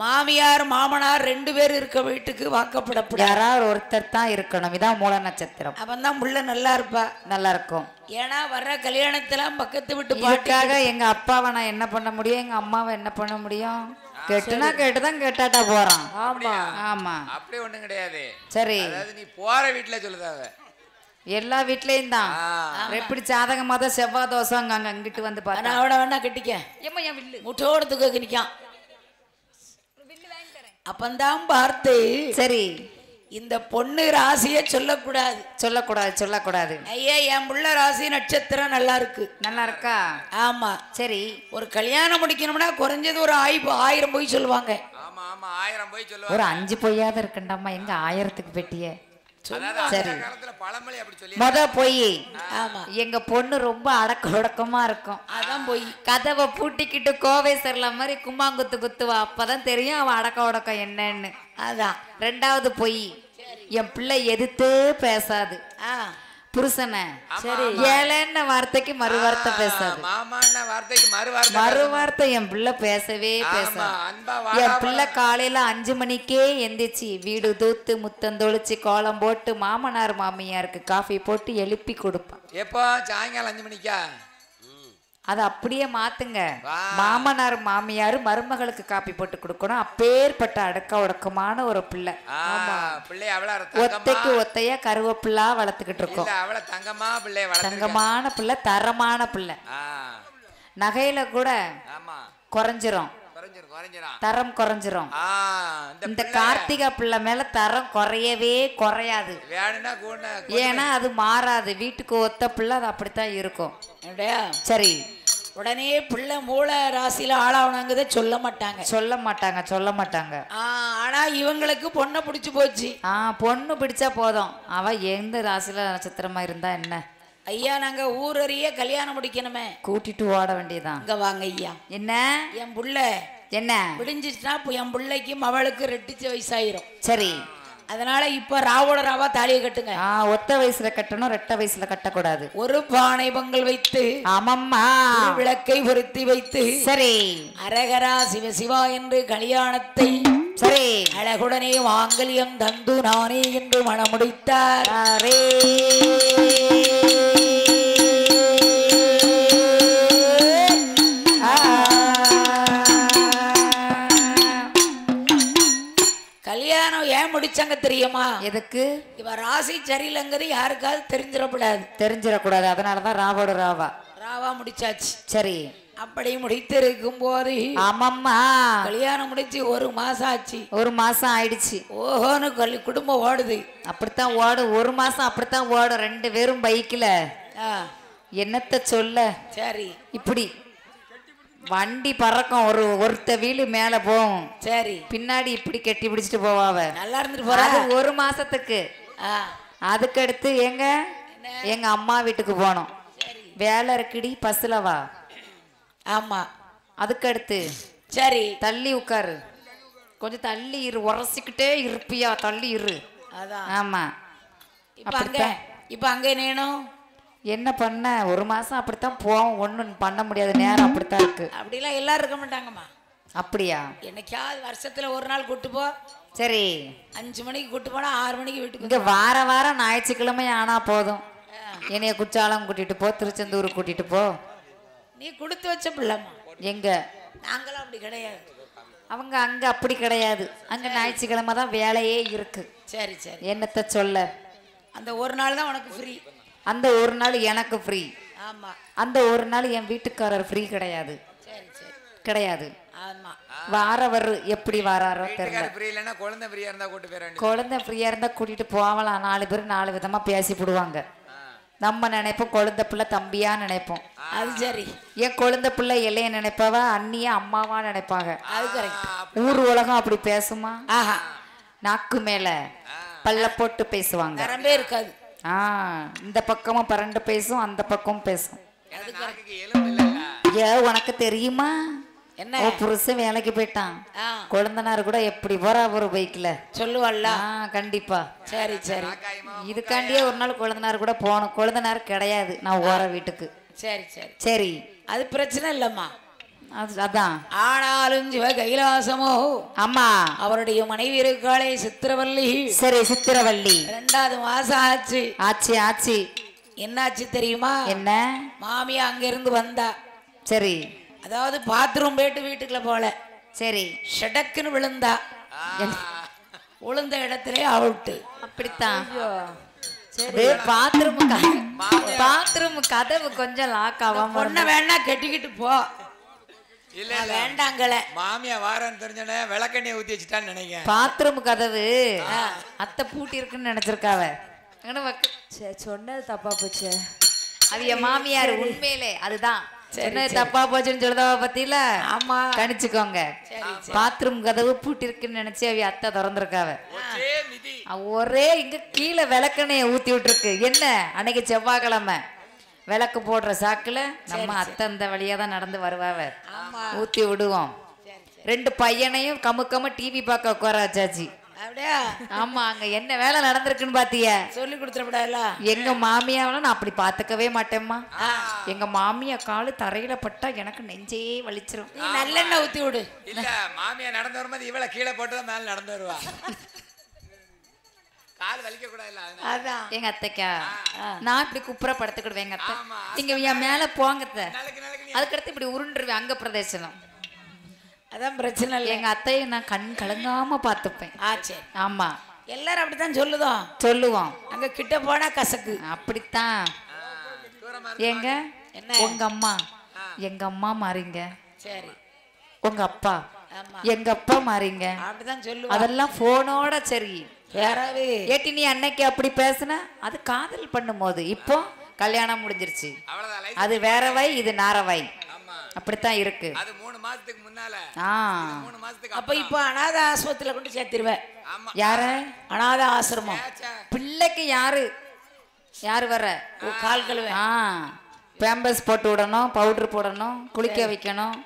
மாமியார் மாமனார் 2 பேர் இருக்க வீட்டுக்கு வாக்கப்படப்பட யாராவது ஒருத்தர் தான் இருக்கணும். இதான் மூல நட்சத்திரம். அவன்தான் புள்ள நல்லா இருப்பா, நல்லா இருக்கும். ஏன்னா வர்ற கல்யாணத்துல பக்கத்து வீட்டு பாட்டுக்காக எங்க அப்பாவை நான் என்ன பண்ண முடியும், எங்க அம்மாவை என்ன பண்ண முடியும்? கேட்டுனா கேட்டுதான், கேட்டாட்டா போறான். ஆமா ஆமா, அப்படி ஒண்ணும் கிடையாது. சரி, அதாவது நீ போற வீட்டுல சொல்லுதாவ, எல்லா வீட்லயும் தான். எப்படி சாதகமா தான் செவ்வாய் தோசை அங்க அங்கிட்டு வந்து பாரு. அவட வேணா கட்டிக்க. முட்டோடத்துக்கு நிக்கான். அப்பந்தான் பார்த்து சரி, இந்த பொண்ணு ராசிய சொல்லக்கூடாது. சொல்லக்கூடாது. ஐயா, என் புள்ள ராசி நட்சத்திரம் நல்லா இருக்கு. நல்லா இருக்கா? ஆமா. சரி, ஒரு கல்யாணம் முடிக்கணும்னா குறைஞ்சது ஒரு 1000 போய் சொல்லுவாங்க. ஆமா ஆமா 1000 போய் சொல்லுவாங்க. ஒரு 5 பொய்யாத இருக்கண்டாமா, எங்க 1000க்கு பெட்டிய. சரி, பழமொழி அப்படி சொல்லி மொத போய். ஆமா, எங்க பொண்ணு ரொம்ப அடக்க ஒடக்கமா இருக்கும். அதான் போய் கதவை பூட்டிக்கிட்டு கோவை சரல மாதிரி கும்மாங்குத்து குத்துவா, அப்பதான் தெரியும் அவன் அடக்க ஒடக்கம் என்னன்னு. அதான். 2வது போய், என் பிள்ளை எதிர்த்தே பேசாது. புருஷனை சரி, ஏழன வார்த்தைக்கு மறு வார்த்தை பேசாது. மாமான வார்த்தைக்கு மறு வார்த்தை என் பிள்ளை பேசவே பேசாது. என் பிள்ளை காலையில 5 மணிக்கே எந்திரிச்சு வீடு தூத்து முத்தம் தொளிச்சு கோலம் போட்டு மாமனார் மாமியாருக்கு காஃபி போட்டு எழுப்பி கொடுப்பான். எப்போ? சாயங்காலம் 5 மணிக்கா? அதை அப்படியே மாத்துங்க. மாமனார் மாமியார் மருமகளுக்கு காப்பி போட்டு கொடுக்கணும். அப்பேற்பட்ட அடக்க ஒடக்கமான ஒரு பிள்ளை. ஒத்தைக்கு ஒத்தையா கருவேப்பிள்ளா வளர்த்துக்கிட்டு இருக்கோம். தங்கமான பிள்ளை, தரமான பிள்ளை. நகையில கூட குறைஞ்சிரும், தரம் குறைஞ்சிரும். இந்த கார்த்திகா பிள்ளை மேல தரம் குறையவே குறையாது. ஏன்னா அது மாறாது. வீட்டுக்கு ஒத்த பிள்ளை அது அப்படித்தான் இருக்கும். சரி, உடனே பிள்ளை மூல ராசியில ஆளாவணாங்கத சொல்ல மாட்டாங்க. ஆனா இவங்களுக்கு பொண்ணை பிடிச்சு போச்சு. பொண்ணு பிடிச்சா போதும், அவ எந்த ராசியில நட்சத்திரமா இருந்தா என்ன. ஐயா, நாங்க ஊரறிய கல்யாணம் முடிக்கணுமே, கூட்டிட்டு ஓட வேண்டியதான். இங்க வாங்க ஐயா. என்ன? என் புள்ள என்ன பிடிஞ்சிச்சுன்னா என் பிள்ளைக்கும் அவளுக்கு ரெட்டிச்ச வயசாயிரும். சரி, அதனால இப்ப ராவோட ராவா தாலியை கட்டுங்க. ஒத்த வயசுல கட்டணும், ரெட்ட வயசுல கட்டக்கூடாது. ஒரு பானை பொங்கல் வைத்து, ஆமம்மா, விளக்கை பொருத்தி வைத்து, சரி, அரகரா சிவசிவா என்று கல்யாணத்தை சரி அழகுடனே மாங்கல்யம் தந்து நானே என்று மணமுடித்தார். கல்யாணம் ஏன் முடிச்சாங்க தெரியுமா? எதுக்கு? இவ ராசி சரியில்லைங்கிறது யாருக்காவது தெரிஞ்சிடக்கூடாது. அதனாலதான் ராவோட ராவா முடிச்சாச்சு. சரி, அப்படி முடித்திருக்கும் போது ஆமாம்மா கல்யாணம் முடிச்சு 1 மாசம் ஆச்சு. 1 மாசம் ஆயிடுச்சு. ஓஹோன்னு குடும்பம் ஓடுது. அப்படித்தான் ஓடும். 1 மாசம் அப்படித்தான் ஓடும். 2 பேரும் பைக்கில. என்னத்த சொல்ல. சரி, இப்படி வண்டி பறக்கும், ஒருத்த வீடு மேல போகும், சரி பின்னாடி இப்படி கெட்டி பிடிச்சிட்டு போவாவ. நல்லா இருந்துட்டு போறா. அது ஒரு மாசத்துக்கு. அதுக்கடுத்து எங்க அம்மா வீட்டுக்கு போனோம். வேலை இருக்குடி, பஸ்ல வா. ஆமா. அதுக்கடுத்து சரி தள்ளி உட்காரு, கொஞ்சம் தள்ளி இரு, உரசிக்கிட்டே இருப்பியா, தள்ளி இரு. அதான். ஆமா. இப்ப அங்க நேனும் என்ன பண்ண, ஒரு மாசம் அப்படித்தான் போவோம், ஒண்ணும் பண்ண முடியாது, நேரம் அப்படித்தான் இருக்கு. அப்படிலாம் எல்லாரும் இருக்க மாட்டாங்கம்மா. அப்படியா? என்னைக்காவது வருஷத்துல ஒரு நாள் கூட்டு போ. சரி 5 மணிக்கு கூட்டு போனா 6 மணிக்கு வீட்டுக்கு. இங்க வாரம் ஞாயிற்றுக்கிழமை ஆனா போதும், என்னைய குற்றாலம் கூட்டிட்டு போ, திருச்செந்தூர் கூட்டிட்டு போ. நீ கொடுத்து வச்ச பிள்ளைம்மா. எங்க நாங்களும் அப்படி கிடையாது. அவங்க அங்க அப்படி கிடையாது, அங்க ஞாயிற்றுக்கிழமை தான் வேலையே இருக்கு. சரி சரி. என்னத்த சொல்ல, அந்த ஒரு நாள் தான் உனக்கு ஃப்ரீ. அந்த ஒரு நாள் எனக்கு ஃப்ரீ. ஆமா. அந்த ஒரு நாள் என் வீட்டுக்காரர் ஃப்ரீ கிடையாது. சரி சரி. கிடையாது. ஆமா. வாரவர் எப்படி வாராரோ தெரியல. ஃப்ரீ இல்லனா குழந்தை ஃப்ரீயா இருந்தா கூட்டி போற வேண்டியது. குழந்தை ஃப்ரீயா இருந்தா கூட்டிட்டு போவலாம். 4 பேர் 4 விதமா பேசி போடுவாங்க. நம்ம நினைப்போம் குழந்தை பிள்ளை தம்பியா நினைப்போம். அது சரி. என் குழந்தை பிள்ளை எல்லைய நினைப்பவ அண்ணிய அம்மாவா நினைப்பாங்க. அது கரெக்ட். ஊர் உலகம் அப்படி பேசுமா? ஆஹா. நாக்கு மேல பல்ல போட்டு பேசுவாங்க. தரம்பே இருக்காது. இந்த பக்கமும் பரண்டு பேசும், அந்த பக்கமும் பேசும். உனக்கு தெரியுமா என்ன? புருஷன் வேலைக்கு போயிட்டான், குழந்தனார் கூட எப்படி போறா ஒரு பைக்ல சொல்லுவாள்ல. கண்டிப்பா. சரி சரி. இதுக்காண்டியே ஒரு நாள் குழந்தனார் கூட போகணும். குழந்தனார் கிடையாது, நான் ஓர வீட்டுக்கு. சரி சரி சரி, அது பிரச்சனை இல்லம்மா. அதான். ஆனாலும் சிவ கைலாசமோ. ஆமா. அவருடைய மனைவி இருக்காளே சித்திரவல்லி. சரி, சித்திரவல்லி 2வது மாசம் ஆச்சு. ஆச்சு ஆச்சு. என்னாச்சு தெரியுமா? என்ன? மாமியா அங்க இருந்து வந்தா. சரி. அதாவது பாத்ரூம் போயிட்டு வீட்டுக்குள்ள போல. சரி. ஷடக்குன்னு விழுந்தா. விழுந்த இடத்துல அவுட்டு. அப்படித்தான். பாத்ரூம் கதவு கொஞ்சம் லாக் ஆகாம. பொண்ண வேணா கெட்டிக்கிட்டு போ. இல்ல வேண்டாங்கல. மாமியா வாரன்னு தெரிஞ்சனே விளக்கெண்ணெய் ஊத்தி வச்சுட்டான்னு நினைக்கிறேன். பாத்ரூம் கதவு அத்தை பூட்டி இருக்குன்னு நினைச்சிருக்காவ. சொன்னது தப்பா போச்சு. அது என் மாமியார். உண்மையிலே அதுதான் சொன்னது தப்பா போச்சுன்னு சொல்றதவ பத்தியில. ஆமா, கணிச்சுக்கோங்க. பாத்ரூம் கதவு பூட்டி இருக்குன்னு நினைச்சு அவ அத்தை திறந்திருக்காவ. ஒரே இங்க கீழே விளக்கெண்ணைய ஊத்தி விட்டுருக்கு. என்ன, அன்னைக்கு செவ்வாய்க்கிழமை விளக்கு போடுற சாக்குல நம்ம அத்தை அந்த வழியா தான் நடந்து வருவாவ. ஊத்தி விடுவோம். 2 பையனையும் கமுக்கம டிவி பார்க்க உட்கார வச்சாச்சு. ஆமா, அங்க என்ன வேலை நடந்திருக்குன்னு பாத்தியா? சொல்லி கொடுத்துடக்கூடாதுல. எங்க மாமியாவெல்லாம் நான் அப்படி பாத்துக்கவே மாட்டேம்மா. எங்க மாமியா காலு தரையில பட்டா எனக்கு நெஞ்சே வலிச்சிரும். நீ நல்லெண்ணெய் ஊத்தி விடு. இல்ல, மாமியா நடந்து வரும்போது இவள கீழே போட்டுதான் மேல நடந்து வருவா. கால் வலிக்க கூடாதுல்ல. அதான் எங்க அத்தைக்கா நான் இப்படி குப்புற படுத்துக்கிடுவேன். எங்க அத்தை நீங்க என் மேல போங்கத்த. அதுக்கடுத்து இப்படி உருண்டுருவேன். அங்க பிரதேசனம். அதான் பிரச்சனை இல்லை. எங்க அத்தையை நான் கண் கலங்காம பாத்துப்பேன். ஆமா, எல்லாரும் அப்படித்தான் சொல்லுவோம். அங்க கிட்ட போனா கசக்கு. அப்படித்தான். எங்க உங்க அம்மா எங்க அம்மா மாறிங்க. சரி. உங்க அப்பா எங்க அப்பா மாறிங்க. அப்படிதான் சொல்லுவோம். அதெல்லாம் போனோட சரி. ஏட்டி நீ அன்னைக்கு அப்படி பேசுன, அது காதல் பண்ணும் போது. இப்போ கல்யாணம் முடிஞ்சிருச்சு. அது வேறவை, இது நாரவை. அப்படித்தான் இருக்கு. அது 3 மாசத்துக்கு முன்னால. 3 மாசத்துக்கு அப்ப இப்ப அனாத ஆசிரமத்துல கொண்டு சேர்த்திருவேன். யார? அனாத ஆசிரமம். பிள்ளைக்கு யாரு வர? கால் கழுவ. பேம்பஸ் போட்டு விடணும், பவுடர் போடணும், குளிக்க வைக்கணும்.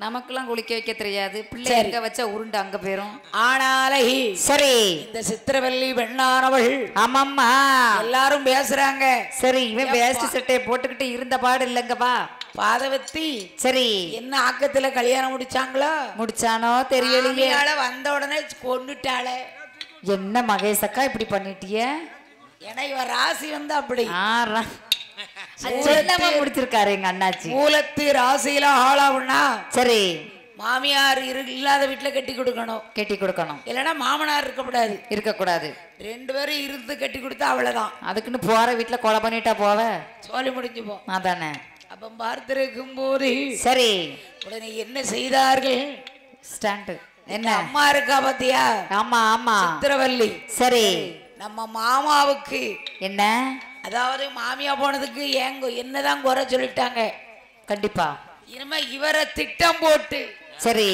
நமக்கெல்லாம் குளிக்க வைக்க தெரியாது. பிள்ளை எங்க வச்சா உருண்டு அங்க போயிரும். ஆனாலே சரி, இந்த சித்திரவல்லி பெண்ணானவள். ஆமாம்மா, எல்லாரும் பேசுறாங்க. சரி, இவன் வேஸ்ட் சட்டையை போட்டுக்கிட்டு இருந்த பாடு இல்லங்கப்பா. பாதவத்தி சரி, என்ன ஆக்கத்துல கல்யாணம் முடிச்சானோ தெரியலையே. வந்த உடனே கொண்டுட்டாளே. என்ன மகேஷக்கா இப்படி பண்ணிட்டிய? ஏன்னா இவ ராசி வந்து அப்படி முடிச்சிருக்காரு எங்க அண்ணாச்சி. மூலத்து ராசியில ஆளாவுன்னா சரி, மாமியார் இல்லாத வீட்டுல கட்டி கொடுக்கணும். இல்லைன்னா மாமனார் இருக்கக்கூடாது. 2 பேரும் இருந்து கட்டி கொடுத்தா அவ்வளவுதான். அதுக்குன்னு போற வீட்டுல கொலை பண்ணிட்டா போவ சொல்லி முடிஞ்சு போ. அதானே. அப்ப பார்த்திருக்கும் போது சரி, உடனே என்ன செய்தார்கள்? ஸ்டாண்ட் என்ன அம்மா இருக்கா பாத்தியா? ஆமா ஆமா, சித்திரவல்லி. சரி, நம்ம மாமாவுக்கு என்ன, அதாவது மாமியா போனதுக்கு என்னதான் குறை சொல்லிட்டாங்க. கண்டிப்பா இனிமே இவரை திட்டம் போட்டு சரி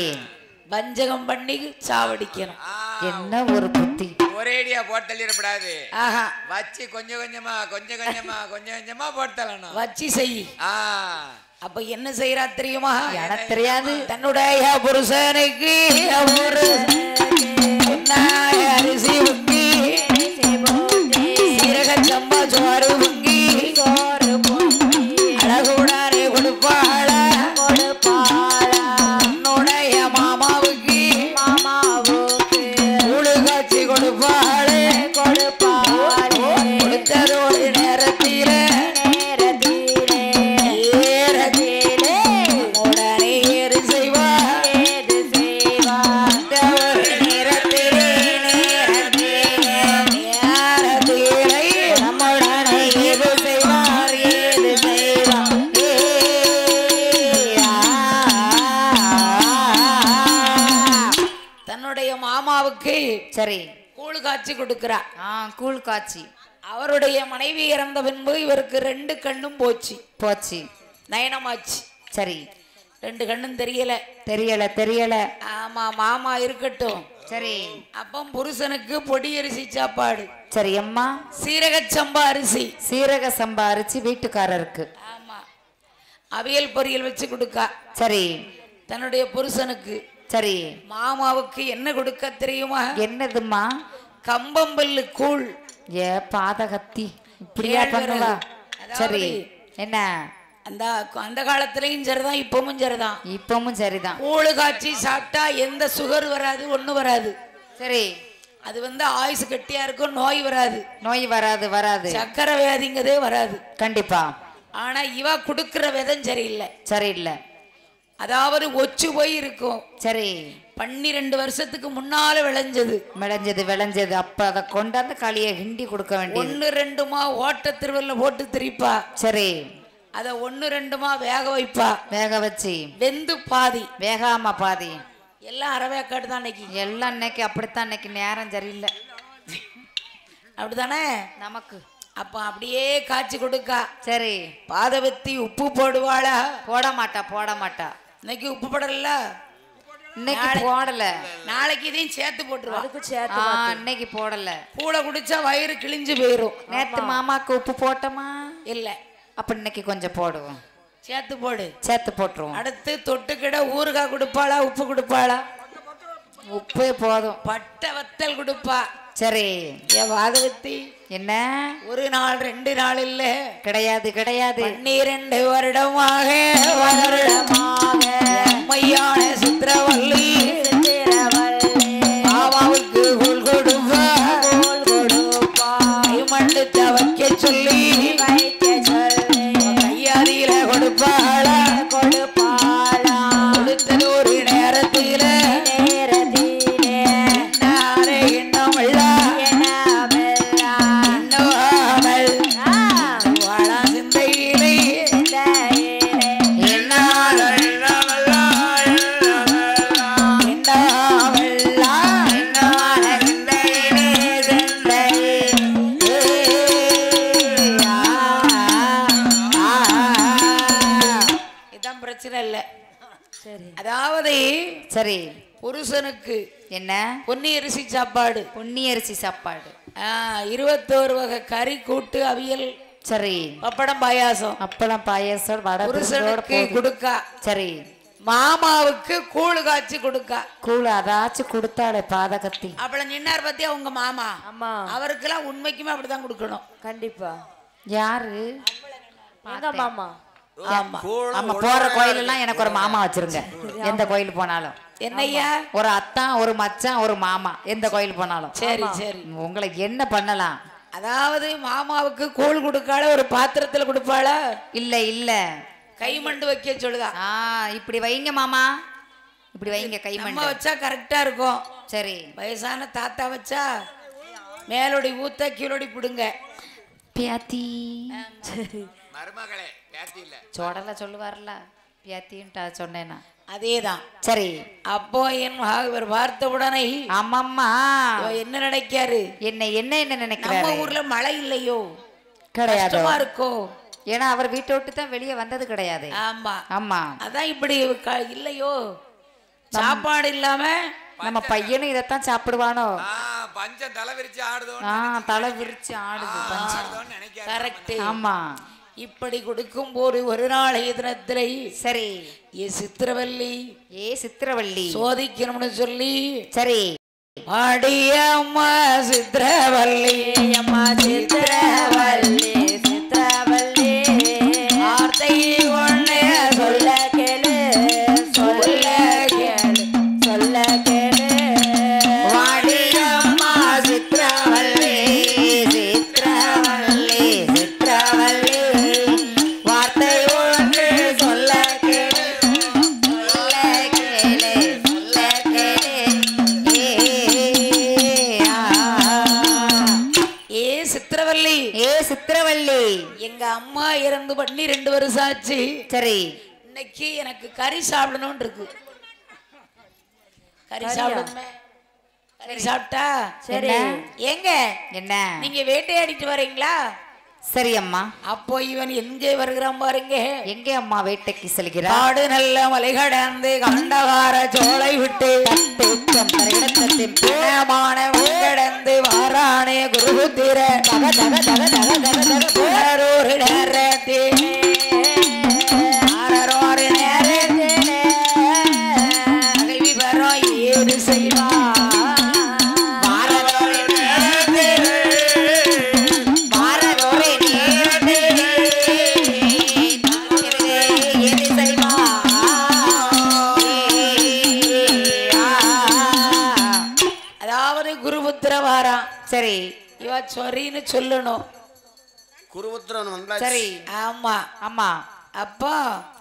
வஞ்சகம் பண்ணி சாவடிக்கணும். என்ன ஒரு புத்தி. ஒரேடியா போட்டு தள்ளிடப்படாது. ஆஹா வச்சு கொஞ்சம் கொஞ்சமா போட்டு தள்ளணும். வச்சு செய். அப்ப என்ன செய்யறா தெரியுமா? எனக்கு தெரியாது. தன்னுடைய புருஷனுக்கு அரிசி உங்கி சீரக சம்பா சோறு உங்கி அழகுடானே கொடுப்பாள உன்னுடைய மாமாவுக்கு கூழு காட்சி கொடுப்பாளே கொடுத்ததோடு நேரத்தில உடனே ஏறு செய்வா தன்னுடைய மாமாவுக்கு சரி கூழ் காட்சி கொடுக்கிறா. கூழ் காட்சி. அவருடைய மனைவி இறந்த பின்பு இவருக்கு 2 கண்ணும் போச்சு போச்சு நயனமாச்சு. சரி 2 கண்ணும் தெரியல. ஆமா மாமா இருக்கட்டும். சரி அப்ப புருஷனுக்கு பொடி அரிசி சாப்பாடு. சரி அம்மா. சீரக சம்பா அரிசி. சீரக சம்பா அரிசி வீட்டுக்காரருக்கு. ஆமா அவியல் பொரியல் வச்சு கொடுக்கா. சரி தன்னுடைய புருஷனுக்கு. சரி மாமாவுக்கு என்ன கொடுக்க தெரியுமா? என்னதுமா? கம்பம்பல்லு கூழ். ஏ பாதகத்தி இப்படியா பண்ணுவா? சரி என்ன? அந்த காலத்திலயும் சரிதான் இப்பவும் சரிதான். கூழு காய்ச்சி சாப்பிட்டா எந்த சுகர் வராது, ஒண்ணு வராது. சரி அது ஆயுசு கட்டியா இருக்கும், நோய் வராது. சக்கரை வியாதிங்கிறதே வராது கண்டிப்பா. ஆனா இவ குடுக்கிற விதம் சரியில்லை. அதாவது ஒச்சு போய் இருக்கும். சரி 12 வருஷத்துக்கு முன்னால விளைஞ்சது. அப்ப அதை கொண்டாந்து களியை கிண்டி கொடுக்க வேண்டியது. 1-2மா ஓட்ட திருவல்ல போட்டு திரிப்பா. சரி அத 1-2மா வேக வைப்பா. வேக வச்சு வெந்து பாதி வேகாம பாதி எல்லாம் அரைவேக்காடு தான் எல்லாம் இன்னைக்கு அப்படித்தான். இன்னைக்கு நேரம் சரியில்லை அப்படித்தானே நமக்கு. அப்ப அப்படியே காய்ச்சி கொடுக்கா. சரி பாதவத்தி உப்பு போடுவாளா? போட மாட்டா. இன்னைக்கு உப்பு போடல, இன்னைக்கு போடல. நாளைக்கு இதையும் சேர்த்து போட்டுருவா. இன்னைக்கு போடல. கூட குடிச்சா வயிறு கிழிஞ்சு போயிரும். நேத்து மாமாக்கு உப்பு போட்டோமா? இல்ல. அப்ப இன்னைக்கு கொஞ்சம் போடுவோம். சேர்த்து போட்டுருவோம். அடுத்து தொட்டுக்கிட ஊறுகாய் கொடுப்பாளா, உப்பு கொடுப்பாளா? உப்பே போதும். பட்டை வத்தல் கொடுப்பா. சரி என் வாதவத்தி என்ன 1 நாள் 2 நாள் இல்ல, கிடையாது 12 வருடமாக மையான சித்திரவல்லி மாமாவுக்கு கூழ் கொடுப்பா. மண்டத்தை வைக்க சொல்லி கையாதியில கொடுப்பாளா. கொடுத்தது ஒரு நேரத்தில அதாவது சரி புருஷனுக்கு என்ன பொன்னி அரிசி சாப்பாடு. 21 வகை கறி கூட்டு அவியல். சரி அப்பளம் பாயாசம் புருஷனுக்கு கொடுக்கா. சரி மாமாவுக்கு கூழு காய்ச்சி கொடுக்கா. கூழு அதாச்சும் கொடுத்தாலே பாதகத்தி. அப்பளம் நின்னார் பத்தி அவங்க மாமா. அவருக்கெல்லாம் உண்மைக்குமே அப்படிதான் கொடுக்கணும். கண்டிப்பா. யாரு? மாமா. ஆமா போற கோயில் எல்லாம் எனக்கு ஒரு மாமா வச்சிருங்க. எந்த கோயில் போனாலும் என்னையா ஒரு அத்தான், ஒரு மச்சான், ஒரு மாமா. எந்த கோயில் போனாலும் சரி உங்களுக்கு என்ன பண்ணலாம்? அதாவது மாமாவுக்கு கூழ் கொடுக்கால ஒரு பாத்திரத்துல கொடுப்பாளா? இல்ல கை மண்டு வைக்க சொல்லுதா. இப்படி வைங்க மாமா, இப்படி வைங்க. கை மண்டு வச்சா கரெக்டா இருக்கும். சரி வயசான தாத்தா வச்சா மேலோடி ஊத்த கீழோடி புடுங்க. பியாத்தி சரி மருமகளே பியாத்தி இல்ல சோடல சொல்லுவார்ல பியாத்தின்ட்டா சொன்னேனா? அதேதான். சரி அப்போ என் இவர் பார்த்த உடனே ஆமாம்மா என்ன நினைக்காரு? என்ன நினைக்கிறாரு? நம்ம ஊர்ல மழை இல்லையோ, கிடையாது இருக்கோ. ஏன்னா அவர் வீட்டை விட்டு தான் வெளியே வந்தது கிடையாது. ஆமா ஆமா, அதான் இப்படி இல்லையோ சாப்பாடு இல்லாம நம்ம பையனும் இதைத்தான் சாப்பிடுவானோ. பஞ்சம் தலை விரிச்சு ஆடுதோ. தலை விரிச்சு ஆடுது பஞ்சம். கரெக்ட். ஆமா, இப்படி கொடுக்கும் போது ஒரு நாளைய தினத்திலே சரி ஏ சித்திரவல்லி சோதிக்கணும்னு சொல்லி சரி அடியம்மா சித்திரவல்லி அம்மா சித்திரவல்லி சித்திரவல்லி வார்த்தை ஒண்ணு சொல்ல கேளு சொல்ல கேளு சொல்ல கேளு வாடியம்மா சித்திரவல்லி சித்திரவல்லி சித்திரவல்லி வார்த்தை ஒன்று சொல்ல கேளு சொல்ல கேளு சொல்ல கேளு. ஏ சித்திரவல்லி எங்க அம்மா இறந்து 12 வருஷம் ஆச்சு. சரி, இன்னைக்கு எனக்கு கறி சாப்பிடணும்னு இருக்கு. கறி சாப்பிடணுமே. கறி சாப்பிட்டா சரி. ஏங்க என்ன நீங்க வேட்டையாடிட்டு வரீங்களா? சரி அம்மா. அப்போ இவன் எங்கே வருகிறான் பாருங்க. எங்கே அம்மா வேட்டைக்கு செல்கிறார்? காடு நல்ல மலை கடந்து கண்டகார சோலை விட்டு பிணமான கடந்து வாரானே குருபுத்திர ஒரு நேரத்தே ஒரு நேரத்தே அகவி வரோம் ஏது செய்வா சரி, இவ சொரின்னு சொல்லணும். குருபுத்திரன் வந்தாச்சு. சரி, ஆமா ஆமா. அப்போ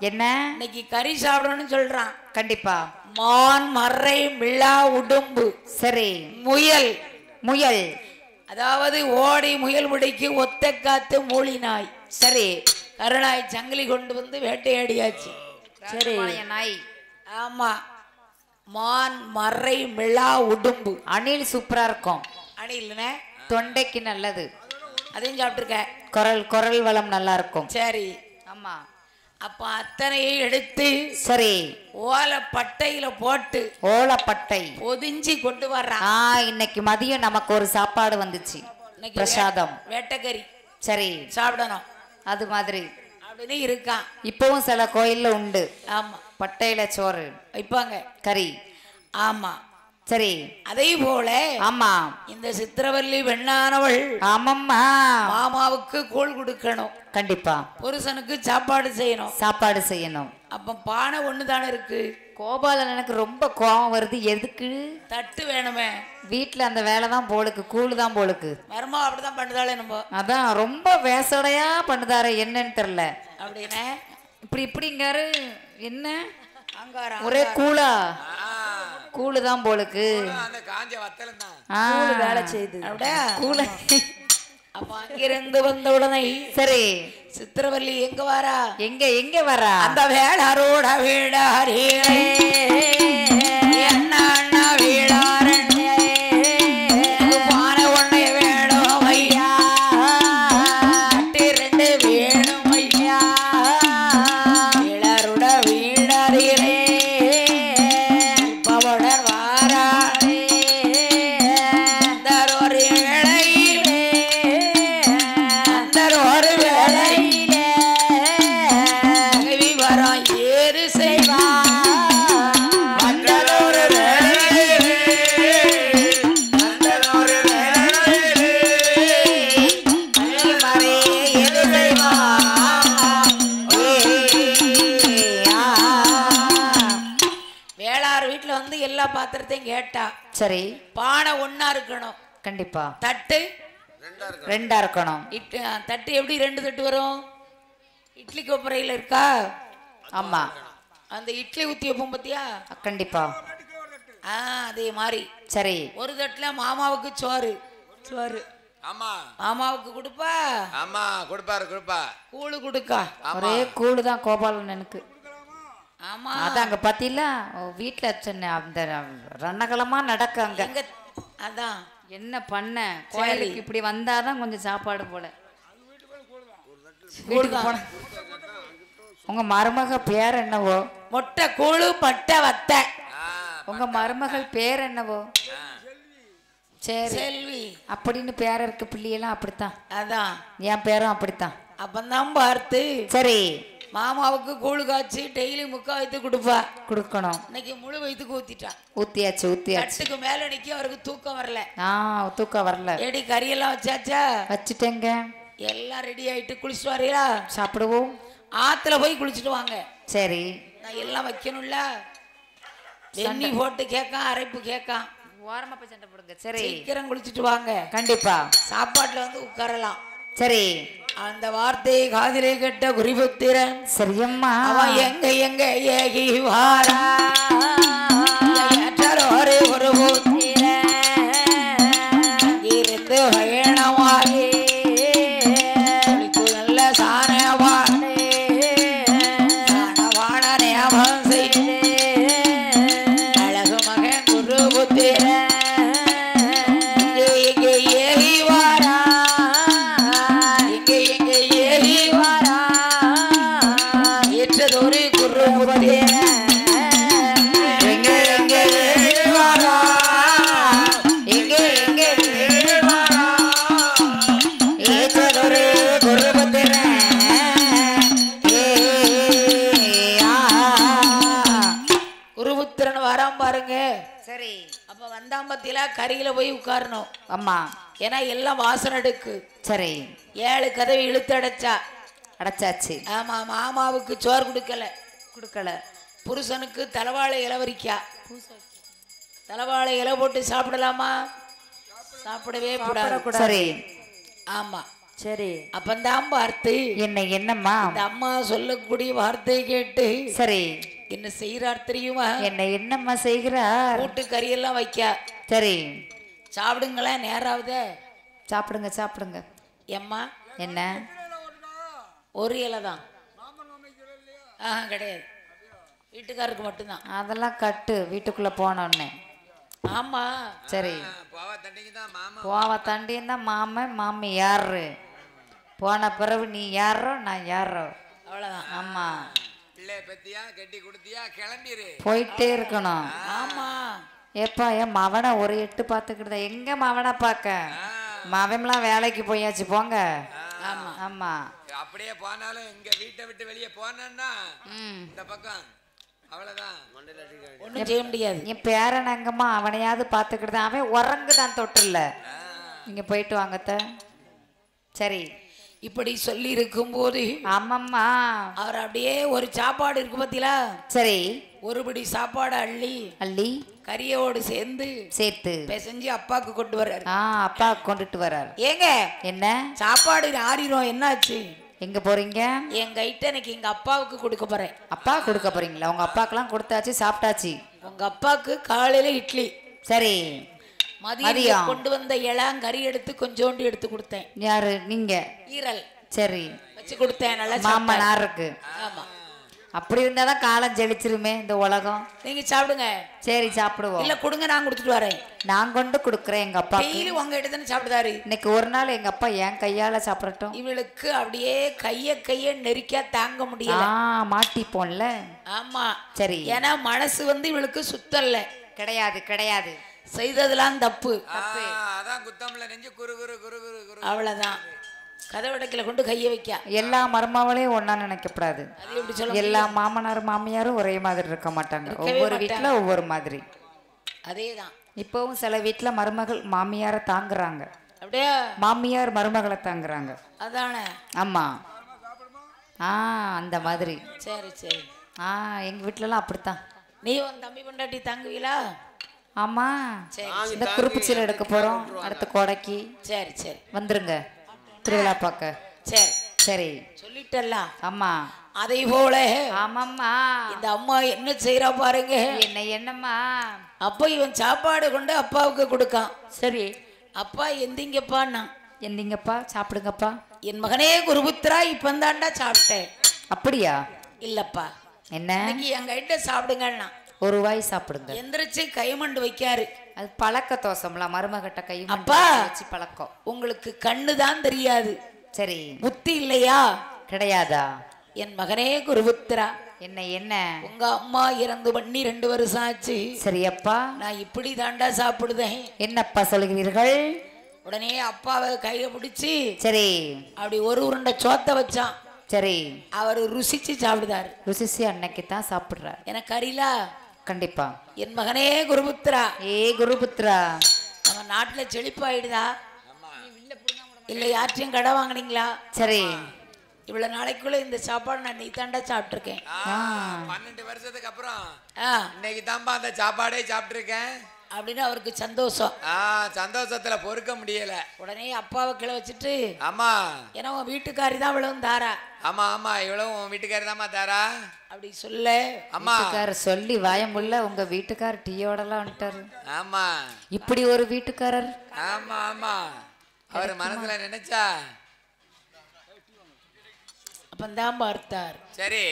என்ன இன்னைக்கு கறி சாப்பிடணும்னு சொல்றான். கண்டிப்பா. மான் மறை மிளா உடும்பு. சரி, முயல் முயல் அதாவது ஓடி முயல் முடிக்கு ஒத்த காத்து மூலினாய். சரி, கருணாய் சங்கிலி கொண்டு வந்து வேட்டையாடியாச்சு. சரி நாய். ஆமா, மான் மறை மிளா உடும்பு. அணில் சூப்பரா இருக்கும். அணில்னே தொண்டைக்கு நல்லது. அதையும் சாப்பிட்டுருக்க. குரல் வளம் நல்லா இருக்கும். சரி, ஆமா. அப்ப அத்தனையை எடுத்து சரி ஓலை பட்டையில போட்டு ஓலப்பட்டை பொதிஞ்சி கொண்டு வர்றான். இன்னைக்கு மதியம் நமக்கு ஒரு சாப்பாடு வந்துச்சு, பிரசாதம் வேட்டைக்கறி. சரி, சாப்பிடணும் அது மாதிரி அப்படின்னு இருக்கான். இப்பவும் சில கோயில்ல உண்டு. ஆமா, பட்டையில சோறு வைப்பாங்க, கறி. ஆமா. சரி, அதே போல ஆமா இந்த சித்திரவல்லி பெண்ணானவள் ஆமாம்மா மாமாவுக்கு கூழ் கொடுக்கணும். கண்டிப்பா. புருஷனுக்கு சாப்பாடு செய்யணும். சாப்பாடு செய்யணும். அப்ப பானை ஒண்ணுதானே இருக்கு. கோபாலன் எனக்கு ரொம்ப கோபம் வருது. எதுக்கு? தட்டு வேணுமே. வீட்டுல அந்த வேலை தான் போலுக்கு, கூழு தான் போலுக்கு. மருமா அப்படிதான் பண்ணுதாளே நம்ம. அதான் ரொம்ப வேசடையா பண்ணுதாரு, என்னன்னு தெரியல. அப்படின்னு இப்படிங்காரு. என்ன அங்காரா ஒரே கூழா? கூழு தான் போலுக்கு. அந்த காஞ்ச வத்தலம் தான் வேலை செய்யுது. அப்படியா கூழ. அப்ப அங்கிருந்து வந்த உடனே சரி, சித்திரவல்லி எங்க வாரா? எங்க வரா? அந்த வேளாரோட வீடாரே என்ன அண்ணா வீடாரன் பானை ஒண்ணே வேணும் ஐயா, ரெண்டு வேணும் ஐயா. வீடாரோட வீடாரே பவடர் வாராரே அந்த ஒரு வேளையிலே அந்த ஒரு வேளையிலே அகவி வரோம் ஏறு செய்வா வந்ததொரு வேளையிலே வந்ததொரு வேளையிலே அகவி வரே ஏறு செய்வா. வேளார் வீட்டுல வந்து எல்லா பாத்திரத்தையும் கேட்டா. சரி, பானை ஒண்ணா இருக்கணும். கண்டிப்பா. தட்டு ரெண்டா இருக்கணும். தட்டு எப்படி 2 தட்டு வரும்? இட்லி கொப்பரையில இருக்கா? ஆமா, அந்த இட்லி ஊத்தி வைப்போம் பத்தியா? கண்டிப்பா. அதே மாதிரி. சரி, ஒரு தட்டுல மாமாவுக்கு சோறு. ஆமா, மாமாவுக்கு கொடுப்பா. ஆமா, கொடுப்பா கூழு கொடுக்கா. ஒரே கூழு தான் கோபாலன் எனக்கு. ஆமா, அதான் அங்க பாத்தீங்களா வீட்டுல சொன்ன அந்த ரணகலமா நடக்க அங்க. எங்க அதான் என்ன பண்ண கோயிலுக்கு இப்படி வந்தாதான் கொஞ்சம் சாப்பாடு போல. வீட்டுக்கு போன உங்க மருமக பேர் என்னவோ? மொட்டை கூழு பட்டை வத்தை. உங்க மருமகள் பேர் என்னவோ? சரி செல்வி அப்படின்னு பேர இருக்க பிள்ளையெல்லாம் அப்படித்தான். அதான் என் பேரும் அப்படித்தான். அப்பந்தான் பார்த்து சரி மாமாவுக்கு கூழு காய்ச்சி டெய்லி முக்கா வைத்து கொடுப்பா. கொடுக்கணும். இன்னைக்கு முழு வயிற்றுக்கு ஊத்திட்டா. ஊத்தியாச்சு ஊத்தியாச்சு. கட்டுக்கு மேல நிக்க அவருக்கு தூக்கம் வரல. தூக்கம் வரல. ஏடி கறியெல்லாம் வச்சாச்சா? வச்சுட்டேங்க. எல்லாம் ரெடி ஆயிட்டு குளிச்சுட்டு வரீங்களா? சாப்பிடுவோம். ஆத்துல போய் குளிச்சுட்டு வாங்க. சரி நான் எல்லாம் வைக்கணும்ல. எண்ணி போட்டு கேட்கான், அரைப்பு கேட்கான். ஓரமா போய் சண்டை போடுங்க. சரி சீக்கிரம் குளிச்சுட்டு வாங்க. கண்டிப்பா. சாப்பாட்டுல வந்து உட்காரலாம். சரி அந்த வார்த்தையை காதிலே கேட்ட குறிபுத்திரன் சரியம்மா அவன் எங்க எங்க ஏகி வாரா ஏற்றரோரே ஒரு இருந்து பயணமாகி நல்ல சாணவான நேபம் செய்து அழகு மகன் குரு புத்திரன் இங்கே ஏகி வாரா ஏற்றதொரு குரு புத்திரன் குருபுத்திரன் வராம பாருங்க. சரி அப்ப வந்தாம்பத்தில கரியில போய் உட்காரணும். அம்மா ஏன்னா எல்லாம் வாசனை எடுக்கு. சரி 7 கதவை இழுத்து அடைச்சா. அடைச்சாச்சு. ஆமா மாமாவுக்கு சோறு கொடுக்கல. புருஷனுக்கு தலைவாழை இலை வரிக்கா. தலைவாழை இலை போட்டு சாப்பிடலாமா? சாப்பிடவே கூடாது. சரி ஆமா சரி அப்பந்தான் பார்த்து என்னம்மா இந்த அம்மா சொல்லக்கூடிய வார்த்தையை கேட்டு சரி என்ன செய்யறார் தெரியுமா? என்னம்மா செய்கிறார்? கூட்டு கறியெல்லாம் வைக்க. சரி சாப்பிடுங்களேன், நேராவது சாப்பிடுங்க. எம்மா என்ன ஒரு இலை தான். கிடையாது, வீட்டுக்காருக்கு மட்டும்தான். அதெல்லாம் கட்டு வீட்டுக்குள்ள போனோன்னு. ஆமா சரி போவ தண்டியும் தான் மாமன் மாமி யாரு போன பிறகு நீ யாரோ நான் யாரோ அவ்வளவுதான். ஆமா கிளம்பிரு போயிட்டே இருக்கணும். ஆமா எப்பா என் மவனை ஒரு எட்டு பார்த்துக்கிட்டு எங்க மவனை பார்க்க மவன்லாம் வேலைக்கு போயாச்சு போங்க. ஆமா ஆமா அப்படியே போனாலும் இங்க வீட்டை விட்டு வெளியே போனா இந்த பக்கம் அவ்வளவுதான், ஒண்ணும் செய்ய முடியாது. என் பேரன் அங்கம்மா அவனையாவது பார்த்துக்கிட்டு அவன் உறங்குதான் தொட்டில்ல. நீங்க போயிட்டு வாங்கத்த. சரி இப்படி சொல்லி இருக்கும் போது ஆமாம்மா அவர் அப்படியே ஒரு சாப்பாடு இருக்கு பாத்தீங்களா? சரி ஒருபடி சாப்பாடு அள்ளி கறியோடு சேர்த்து பிசைஞ்சு அப்பாக்கு கொண்டு வர்றாரு. அப்பா கொண்டுட்டு வர்றாரு. ஏங்க என்ன சாப்பாடு ஆறிரும், என்னாச்சு? எங்க போறீங்க? என் கைட்ட எனக்கு எங்க அப்பாவுக்கு கொடுக்க போறேன். அப்பா கொடுக்க போறீங்களா? உங்க அப்பாக்கெல்லாம் கொடுத்தாச்சு, சாப்பிட்டாச்சு. உங்க அப்பாவுக்கு காலையில இட்லி. சரி மதியம் கொண்டு வந்த இளம் கறி எடுத்து கொஞ்சோண்டு எடுத்து கொடுத்தேன். யாரு? நீங்க? ஈரல். சரி வச்சு கொடுத்தேன். நல்லா மாமனாருக்கு. ஆமா அப்படி இருந்தாதான் காலம் ஜெலிச்சிருமே இந்த உலகம். நீங்க சாப்பிடுங்க. சரி சாப்பிடுவோம். இல்ல கொடுங்க, நான் கொடுத்துட்டு வரேன். நான் கொண்டு கொடுக்குறேன் எங்க அப்பா. டெய்லி உங்க கிட்ட தானே சாப்பிடுதாரு. இன்னைக்கு ஒரு நாள் எங்க அப்பா என் கையால சாப்பிடட்டும். இவளுக்கு அப்படியே கைய நெருக்கியா தாங்க முடியல. மாட்டிப்போம்ல. ஆமா சரி. ஏன்னா மனசு வந்து இவளுக்கு சுத்தல்ல. கிடையாது செய்ததெல்லாம் தப்பு. அதான் குத்தம்ல நெஞ்சு குரு குரு குரு குரு குரு. அவ்வளவுதான். கதவடைக்கல கொண்டு கைய வைக்க. எல்லா மருமகளையும் ஒன்னா நினைக்கப்படாது. அது எப்படி சொல்ல? எல்லா மாமனார் மாமியாரும் ஒரே மாதிரி இருக்க மாட்டாங்க. ஒவ்வொரு வீட்டுல ஒவ்வொரு மாதிரி. அதேதான். இப்பவும் சில வீட்டுல மருமகள் மாமியார தாங்குறாங்க, அப்படியே மாமியார் மருமகளை தாங்குறாங்க. அதானே. ஆமா அந்த மாதிரி. சரி எங்க வீட்டுல எல்லாம் அப்படித்தான். நீ உன் தம்பி பொண்டாட்டி தாங்குவீங்களா? ஆமா இந்த குறிப்புச்சீலை எடுக்க போறோம் அடுத்த கோடைக்கு. சரி வந்துருங்க திருவிழா பார்க்க. சரி சொல்லிட்டல்ல. ஆமா அதை போல ஆமாம்மா இந்த அம்மா என்ன செய்யறா பாருங்க. என்னம்மா அப்ப இவன் சாப்பாடு கொண்டு அப்பாவுக்கு கொடுக்கான். சரி அப்பா எந்திங்கப்பா. எந்திங்கப்பா சாப்பிடுங்கப்பா. என் மகனே குருபுத்திரா இப்பந்தாண்டா சாப்பிட்டேன். அப்படியா? இல்லப்பா என்ன என் கைட்ட சாப்பிடுங்கன்னா ஒரு வாய் சாப்பிடுங்க. எந்திரிச்சு கைமண்டு வைக்காரு. அது பழக்க தோசம்லாம் மருமகிட்ட கை அப்பா வச்சு பழக்கம். உங்களுக்கு கண்ணுதான் தெரியாது. சரி புத்தி இல்லையா? கிடையாதா? என் மகனே குருபுத்திரா, என்ன என்ன உங்க அம்மா இறந்து 12 வருஷம் ஆச்சு. சரியப்பா. நான் இப்படி தாண்டா சாப்பிடுதேன். என்னப்பா சொல்கிறீர்கள்? உடனே அப்பாவை கையில பிடிச்சி சரி அப்படி ஒரு உருண்டை சோத்த வச்சான். சரி, அவர் ருசிச்சு சாப்பிடுதாரு. ருசிச்சு அன்னைக்கு தான் சாப்பிடுறார். எனக்கு அறியலா? கண்டிப்பா. என் மகனே குருபுத்திரா, ஏ குருபுத்திரா, நம்ம நாட்டுல செழிப்பாயிடுதா இல்ல யார்ட்டையும் கடை வாங்குனீங்களா? சரி, இவ்வளவு நாளைக்குள்ள இந்த சாப்பாடு நான் நீ தாண்டா சாப்பிட்டுருக்கேன். 12 வருஷத்துக்கு அப்புறம் ஆ, இன்னைக்கு தான்பா அந்த சாப்பாடே சாப்பிட்டுருக்கேன் அப்படின்னு அவருக்கு சந்தோஷம். சந்தோஷத்துல பொறுக்க முடியல. உடனே அப்பாவை கீழே வச்சுட்டு, ஆமா ஏன்னா உன் வீட்டுக்காரி தான் இவ்வளவு தாரா. ஆமா ஆமா, இவ்வளவு உன் வீட்டுக்காரி தாமா தாரா அப்படி சொல்ல அம்மா. வீட்டுக்காரர் சொல்லி வாயமுள்ள உங்க வீட்டுக்காரர் டீயோடலாம் வந்துட்டாரு. ஆமா இப்படி ஒரு வீட்டுக்காரர். ஆமா ஆமா, அவர் மனசுல நினைச்சா அப்பந்தான் பார்த்தார். சரி,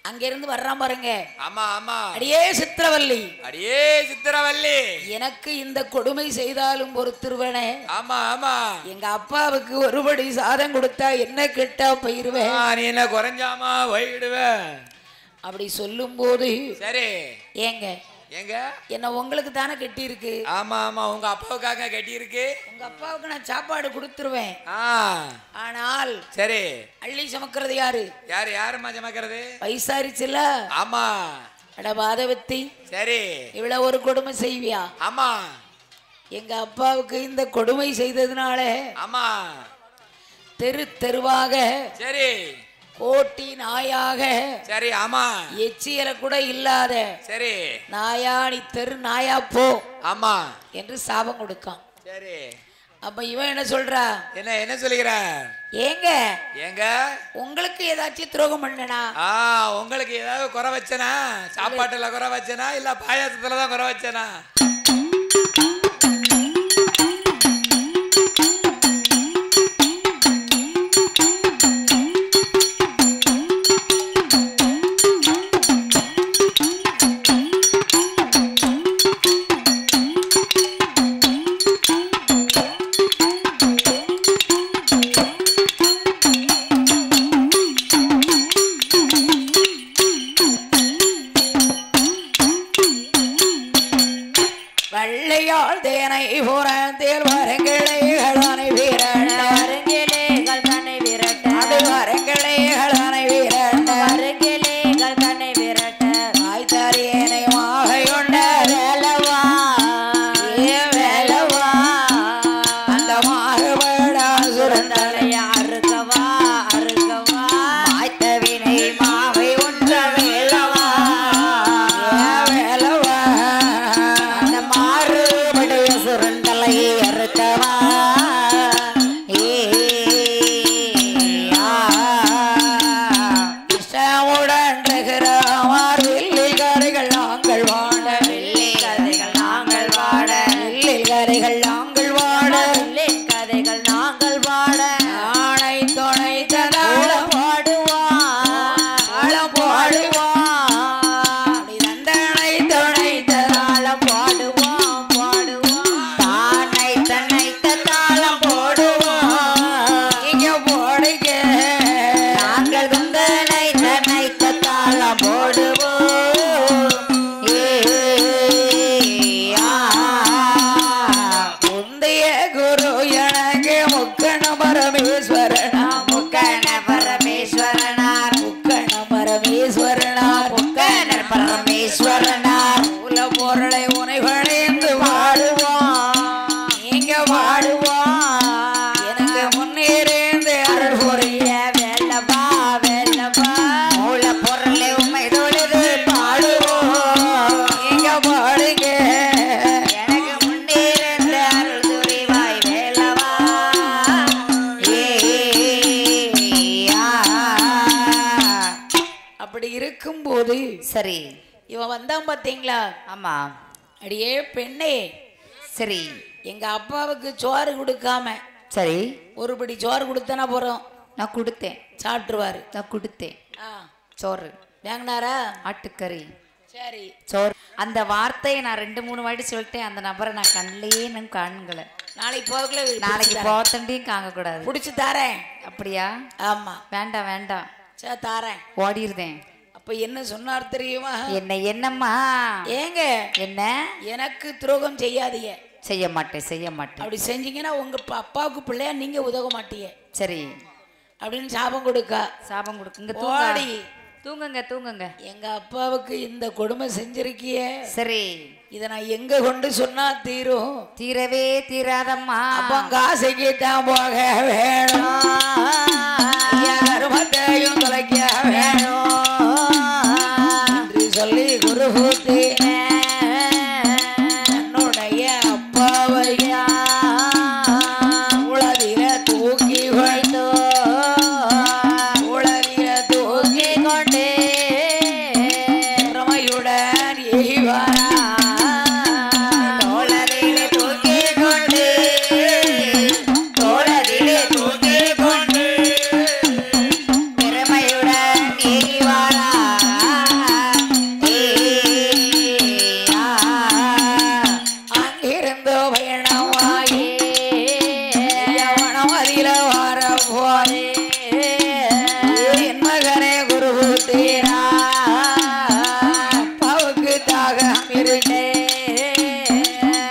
அங்க இருந்து வர்றான் பாருங்க. ஆமா ஆமா, அடியே சித்திரவல்லி, அடியே சித்திரவல்லி, எனக்கு இந்த கொடுமை செய்தாலும் பொறுத்துருவனே. ஆமா ஆமா, எங்க அப்பாவுக்கு ஒருபடி சாதம் கொடுத்தா என்ன கெட்டா போயிருவேன். நீ என்ன குறைஞ்சாமா போயிடுவ அப்படி சொல்லும் போது, சரி ஏங்க எங்க என்ன உங்களுக்கு தானே கெட்டி இருக்கு. ஆமா ஆமா, உங்க அப்பாவுக்காக கட்டி இருக்கு. உங்க அப்பாவுக்கு நான் சாப்பாடு கொடுத்துருவேன். ஆனால் சரி, அள்ளி சமக்கிறது யாரு? யாரு யாருமா சமைக்கிறது? வயசாரிச்சுல. ஆமா, அட பாதவத்தி, சரி இவ்வளவு ஒரு கொடுமை செய்வியா? ஆமா, எங்க அப்பாவுக்கு இந்த கொடுமை செய்ததுனால ஆமா, தெரு தெருவாக சரி கோட்டி நாயாக, சரி ஆமா, எச்சியல கூட இல்லாத சரி நாயா நீ தெரு நாயா போ ஆமா என்று சாபம் கொடுக்கான். சரி, அப்ப இவன் என்ன சொல்றா? என்ன என்ன சொல்லுகிற? ஏங்க ஏங்க உங்களுக்கு ஏதாச்சும் துரோகம் பண்ணனா? உங்களுக்கு ஏதாவது குறை வச்சனா? சாப்பாட்டுல குறை வச்சனா இல்ல பாயாசத்துல தான் குறை வச்சனா? வெள்ளையாள் தேனை புறத்தில் வரங்கிளைகள் அணை வீரண்ட, வருங்கிலேகள் தன்னை விரட்ட, அது வரங்கிளைகள் அணை வீரண்ட, வருங்கிலேகள் தன்னை விரட்ட, ஆய்தாரியனை மாகையுண்ட வேலவா ஏ வேலவா, அந்த மாறுபடா சுரந்தலை அறுக்கவா அறுக்கவா, மாய்த்தவினை மாவை உண்ட வேலவா வேலவா, அந்த மாறுபடைய சுரந்தலை அறுக்கவா. இஷ்டமுடன் கரைகள் நாங்கள் வாட, கதைகள் நாங்கள் வாட, கரைகள் நாங்கள் வாட, கதைகள் நாங்கள் வாட, ஆணை துணை ததாளம் பாடுவான் ஆழம் பாடுவான், தண்டனை துணை ததாளம் பாடுவான் பாடுவான், தானை தன்னை ததாளம் போடுவான். இங்க போடுங்க நாங்கள் குந்தனை தன்னை ததாளம் போடுவோம். முந்தைய குரு எனக்கு முக்கண பரமேஸ்வரனா, முக்கண பரமேஸ்வரனார், முக்கண பரமேஸ்வரனார், முக்கணர் பரமேஸ்வரனார், மூல பொருளை உனை பணிந்து பாடுவான். நீங்க பாடுவான் எனக்கு முன்னேறிந்து அருள் புரிய வெல்லவா வெல்லவா, மூல பொருளை உண்மை தொழுது பாடுவோம். நீங்க பாடுங்க எனக்கு முன்னேறிந்த அருள் துரிவாய் வேலவா, அப்படி இருக்கும்போது சரி, இவன் வந்தான் பாத்தீங்களா? ஆமா, அடியே பெண்ணே, சரி எங்க அப்பாவுக்கு சோறு கொடுக்காம சரி, ஒருபடி சோறு கொடுத்தனா போறோம், நான் கொடுத்தேன், சாப்பிட்டுருவாரு. நான் கொடுத்தேன். ஆ, சோறு, வாங்கினாரா? ஆட்டுக்கறி, சரி சோறு. அந்த வார்த்தையை நான் 2-3 வாட்டி சொல்லிட்டேன். அந்த நபரை நான் கண்ணிலேயே நான் காண்கல. நாளைக்கு போகல, நாளைக்கு போத்தண்டியும் காங்க கூடாது. புடிச்சு தாரேன். அப்படியா? ஆமா. வேண்டாம் வேண்டாம், சரி தாரேன். ஓடிருந்தேன். அப்ப என்ன சொன்னார் தெரியுமா? என்னம்மா? ஏங்க என்ன? எனக்கு துரோகம் செய்யாதீங்க. செய்ய மாட்டேன் செய்ய மாட்டேன். அப்படி செஞ்சீங்கன்னா உங்க அப்பாவுக்கு பிள்ளையா நீங்க உதவ மாட்டீங்க. சரி அப்படின்னு சாபம் கொடுக்கா. சாபம் கொடுக்குங்க. ஓடி தூங்குங்க தூங்குங்க. எங்க அப்பாவுக்கு இந்த கொடுமை செஞ்சிருக்கிய. சரி, இத நான் எங்க கொண்டு சொன்னா தீரும்? தீரவே தீராதம்மா. அப்ப காசைக்கு தான் போக வேணும், கருமத்தையும் தொலைக்க வேணும் என்று சொல்லி குரு என்னுடைய அப்பாவையா உளதில தூக்கி வைத்தோ, உளதில தூக்கி கொண்டு திறமையுடன் எய்வாரா. தோளதிலே தூக்கி கொண்டு, தோளதிலே தூக்கி கொண்டு திறமையுடன் எய்வாரா. அங்கிருந்து பயணமாயி வனமதில வர போரே என் மகனே குரு தீரா. அப்பாவுக்கு தாகம் இருந்தே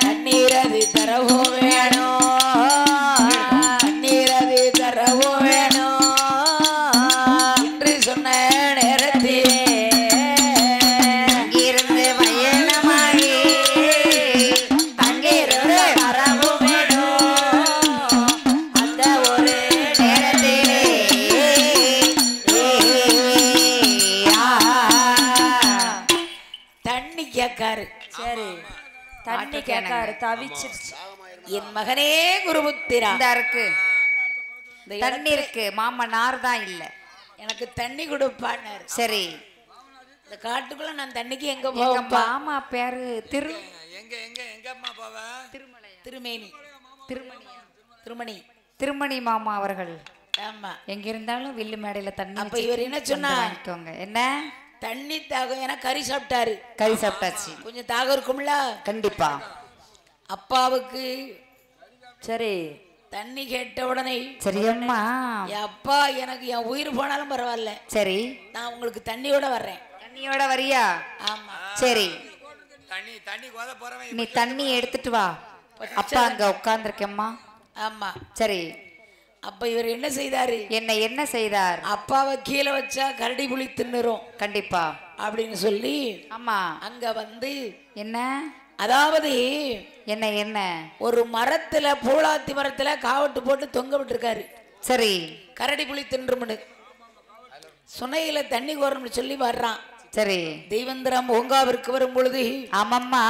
தண்ணீரது தரவும் வேணும், தண்ணீரது தரவும் வேணும் என்று சொன்ன நேரத்திலே இருந்து பயணமாகி அங்கிருந்து வரவும் வேணும். அந்த ஒரு நேரத்திலே தண்ணி கேட்காரு. சரி, தண்ணி கேட்காரு, தவிச்சிருச்சு. என் மகனே குருபுத்திரா, இந்த இருக்கு தண்ணி இருக்கு, மாமா நார் தான் இல்ல. எனக்கு தண்ணி கொடுப்பான்னாரு. சரி, இந்த காட்டுக்குள்ள நான் தண்ணிக்கு எங்க எங்க போவேன்? மாமா பேரு எங்க எங்க எங்கம்மா போவ? திருமேனி, திருமணியா? திருமணி, திருமணி மாமா அவர்கள். ஆமா. எங்க இருந்தாலும் வில்லு மேடையில தண்ணி அப்ப வச்சு இவர் என்ன சொன்னா? வந்து வாங்கிக்கோங்க. என்ன? தண்ணி தாகம். ஏன்னா கறி சாப்பிட்டாரு, கறி சாப்பிட்டாச்சு. கொஞ்சம் தாகம் இருக்கும்ல. கண்டிப்பா. அப்பாவுக்கு சரி, தண்ணி கேட்ட உடனே சரியம்மா. என் அப்பா எனக்கு என் உயிர் போனாலும் பரவாயில்ல, சரி, நான் உங்களுக்கு தண்ணியோட வர்றேன். தண்ணியோட வரியா? ஆமா. சரி, தண்ணி தண்ணி கோத போறவன் நீ தண்ணி எடுத்துட்டு வா. அப்பா அங்க உட்கார்ந்துருக்கேம்மா. ஆமா. சரி. அப்ப இவர் என்ன செய்தாரு? என்ன செய்தார்? அப்பாவை கீழே வச்சா கரடி புலி தின்னுரும் கண்டிப்பா அப்படின்னு சொல்லி ஆமா. அங்க வந்து என்ன? அதாவது என்ன ஒரு மரத்துல, பூலாத்தி மரத்துல காவட்டு போட்டு தொங்க விட்டுருக்காரு. சரி, கரடி புலி தின்றும்னு சுனையில தண்ணி கோரம்னு சொல்லி வர்றான். சரி, தெய்வந்திரம் பூங்காவிற்கு வரும் பொழுது ஆமாம்மா,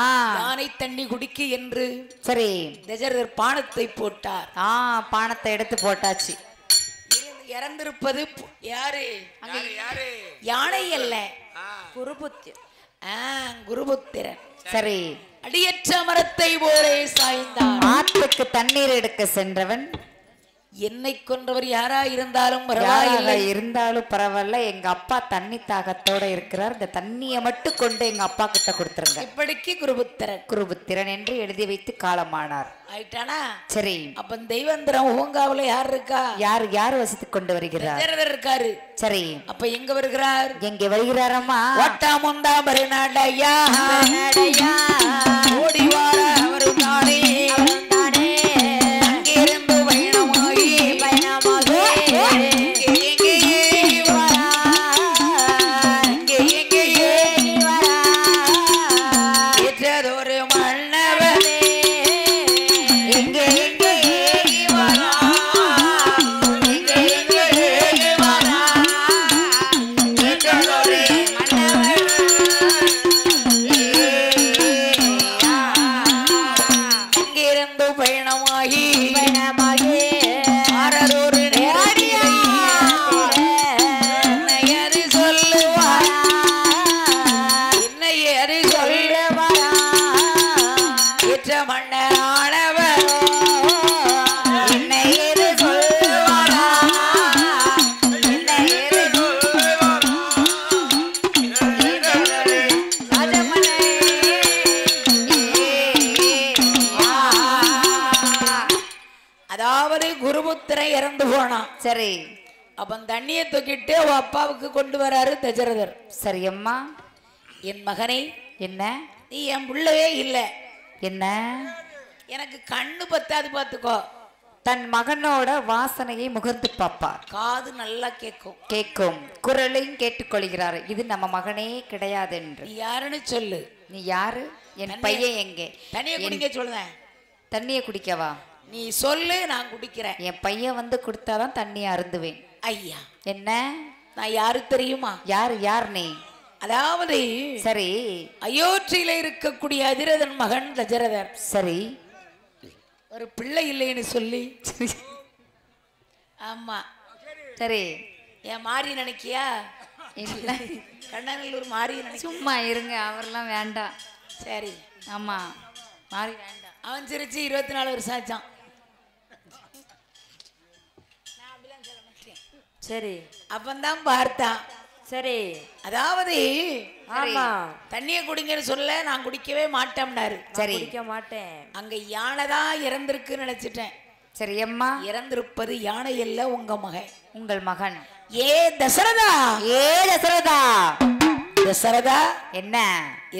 யானை தண்ணி குடிக்கு என்று சரி, தசரதர் பானத்தை போட்டார். பானத்தை எடுத்து போட்டாச்சு. இறந்திருப்பது யாரு? யாரு? யானை அல்ல, குருபுத்திரன். குருபுத்திரன். சரி, அடியற்ற மரத்தை போலே சாய்ந்தார். ஆற்றுக்கு தண்ணீர் எடுக்க சென்றவன் என்னை கொன்றவர் யாரா இருந்தாலும் யாராக பரவாயில்லை, இருந்தாலும் பரவாயில்ல, எங்க அப்பா தண்ணி தாகத்தோட இருக்கிறார், இந்த தண்ணியை மட்டும் கொண்டு எங்க அப்பா கிட்ட கொடுத்துருங்க. இப்படிக்கு குருபுத்திரன் குருபுத்திரன் என்று எழுதி வைத்து காலமானார். ஆயிட்டானா? சரி, அப்ப தெய்வந்திரம் பூங்காவுல யார் இருக்கா? யார் வசித்துக் கொண்டு வருகிறார்? தசரதர் இருக்காரு. சரி, அப்ப எங்க வருகிறார்? எங்கே வருகிறாரம்மா? ஒட்டாமுந்தா மறுநாடையா ஓடி வார அவரும் நாடே, அங்கிருந்து பயணமாகி ஏற்றதொரு மன்னவனே எங்கே வரா, எங்கே வரா, ஏற்றதொரு மன்னவனே புத்திரன் இறந்து போனான். சரி. அப்ப தண்ணியை தூக்கிட்டு அவ அப்பாவுக்கு கொண்டு வராரு தசரதர். சரி அம்மா. என் மகனை, என்ன நீ என் பிள்ளையே இல்ல, என்ன எனக்கு கண்ணு பத்தாது பாத்துக்கோ. தன் மகனோட வாசனையை முகர்ந்து பார்ப்பார். காது நல்லா கேட்கும். கேட்கும் குரலையும் கேட்டுக்கொள்கிறார். இது நம்ம மகனே கிடையாது என்று. நீ யாருன்னு சொல்லு. நீ யாரு? என் பையன் எங்கே? தண்ணியை குடிக்க சொல்லுவேன். தண்ணியை குடிக்கவா? நீ சொல்லு, நான் குடிக்கிறேன். என் பையன் வந்து கொடுத்தாதான் தண்ணியை அருந்துவேன். ஐயா, என்ன? நான் யாரு தெரியுமா? யார்? யார் நீ? அதாவது சரி, அயோத்தியில இருக்கக்கூடிய அதிரதன் மகன் தசரதர். சரி, ஒரு பிள்ளை இல்லைன்னு சொல்லி. ஆமா, சரி. என் மாறி நினைக்கியா? இல்ல, கண்ணனூர் மாறி நினைக்க. சும்மா இருங்க, அவரெல்லாம் வேண்டாம். சரி, ஆமா, மாறி வேண்டாம். அவன் சிரிச்சு 24 வருஷம் ஆச்சான். சரி, அப்பந்தான் பார்த்தான். சரி, அதாவது ஆமா, தண்ணியை குடிங்கன்னு சொல்ல, நான் குடிக்கவே மாட்டேன்னாரு. சரி, குடிக்க மாட்டேன். அங்க யானைதான் இறந்திருக்குன்னு நினைச்சிட்டேன். சரி அம்மா. இறந்திருப்பது யானை அல்ல, உங்க மகன், உங்கள் மகன். ஏ தசரதா, ஏ தசரதா. தசரதா, என்ன?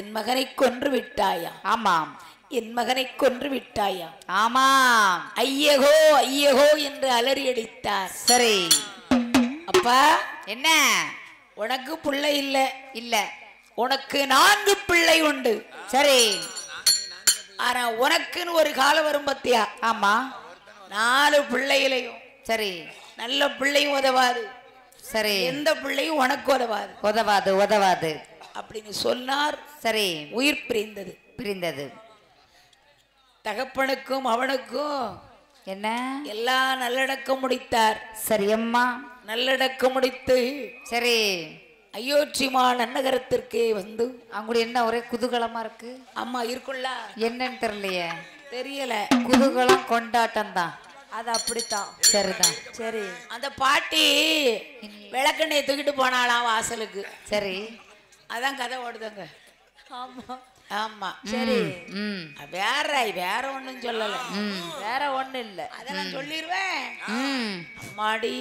என் மகனை கொன்று விட்டாயா? ஆமாம். என் மகனை கொன்று விட்டாயா? ஆமாம். ஐயகோ ஐயகோ என்று அலறி அடித்தார். சரி. அப்பா, என்ன? உனக்கு பிள்ளை இல்ல. இல்ல, உனக்கு 4 பிள்ளை உண்டு. சரி. ஆனா உனக்குன்னு ஒரு காலம் வரும் பத்தியா? ஆமா. 4 பிள்ளைகளையும், சரி, நல்ல பிள்ளையும் உதவாது, சரி, எந்த பிள்ளையும் உனக்கு உதவாது, உதவாது, உதவாது அப்படின்னு சொன்னார். சரி. உயிர் பிரிந்தது. பிரிந்தது. தகப்பனுக்கும் அவனுக்கும் என்ன? எல்லாம் நல்லடக்கம் முடித்தார். சரி அம்மா. நல்லடக்கம் முடித்து சரி, அயோத்திமா நன்னகரத்திற்கே வந்து. அங்குடி என்ன ஒரே குதூகலமா இருக்கு? அம்மா இருக்குல்ல, என்னன்னு தெரியலையே. தெரியல. குதூகலம், கொண்டாட்டம் தான். அது அப்படித்தான். சரிதான். சரி, அந்த பாட்டி விளக்கெண்ணெய் தூக்கிட்டு போனாலாம் வாசலுக்கு. சரி, அதான் கதை ஓடுதுங்க. ஆமா, ஆமா. சரி. ம், வேற வேற ஒண்ணும் சொல்லல. வேற ஒண்ணு இல்ல. அதெல்லாம் சொல்லிடுவேன். ம், அம்மாடி,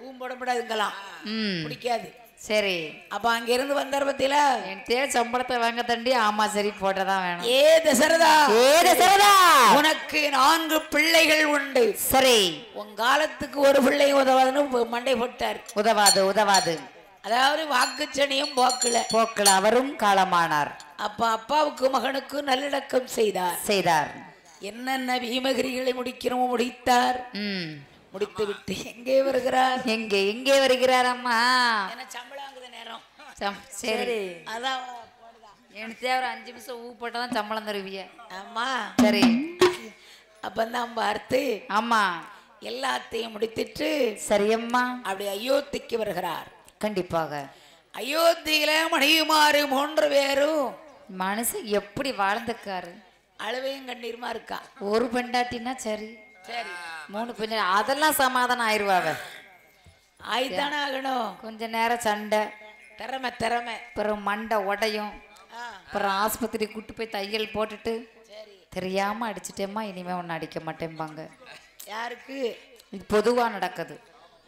ஊம்படப்படாதுங்களாம், ம். பிடிக்காது. சரி. அப்ப அங்க இருந்து வந்தார் பத்தியில, என் சம்பளத்தை வாங்க தண்டி. ஆமா, சரி, போட்டதான் வேணும். ஏ தசரதா, ஏ தசரதா, உனக்கு 4 பிள்ளைகள் உண்டு. சரி. உன் காலத்துக்கு ஒரு பிள்ளை உதவாதுன்னு மண்டை போட்டார். உதவாது, உதவாது. அதாவது வாக்குச்சனியும் போக்கல. போக்கள் அவரும் காலமானார். அப்ப அப்பாவுக்கு மகனுக்கு நல்லடக்கம் செய்தார். செய்தார். என்னென்ன பீமகிரிகளை முடிக்கிறோமோ முடித்தார். ம். முடித்து விட்டு எங்கே வருகிறார்? எங்கே எங்கே வருகிறார் அம்மா? என்ன சம்பளம் வாங்குத நேரம். சரி, அதான் எனக்கு ஒரு 5 நிமிஷம் ஊ போட்டாதான் சம்பளம் தருவிய. ஆமா. சரி. அப்பந்தான் பார்த்து ஆமா, எல்லாத்தையும் முடித்துட்டு சரி அம்மா, அப்படி அயோத்திக்கு வருகிறார். கண்டிப்பாக. அயோத்தியில மணியுமாறு 3 பேரும் மனுஷன் எப்படி வாழ்ந்துக்காரு. அழுவையும் கண்ணீருமா இருக்கா. ஒரு பெண்டாட்டினா சரி, சரி, 3 பெண்ணு அதெல்லாம் சமாதானம் ஆயிடுவாங்க. ஆயித்தானே ஆகணும். கொஞ்ச நேரம் சண்டை, திறமை திறமை, அப்புறம் மண்டை உடையும், அப்புறம் ஆஸ்பத்திரி கூட்டு போய் தையல் போட்டுட்டு தெரியாம அடிச்சிட்டேம்மா, இனிமே ஒன்று அடிக்க மாட்டேன்பாங்க. யாருக்கு? இது பொதுவா நடக்குது,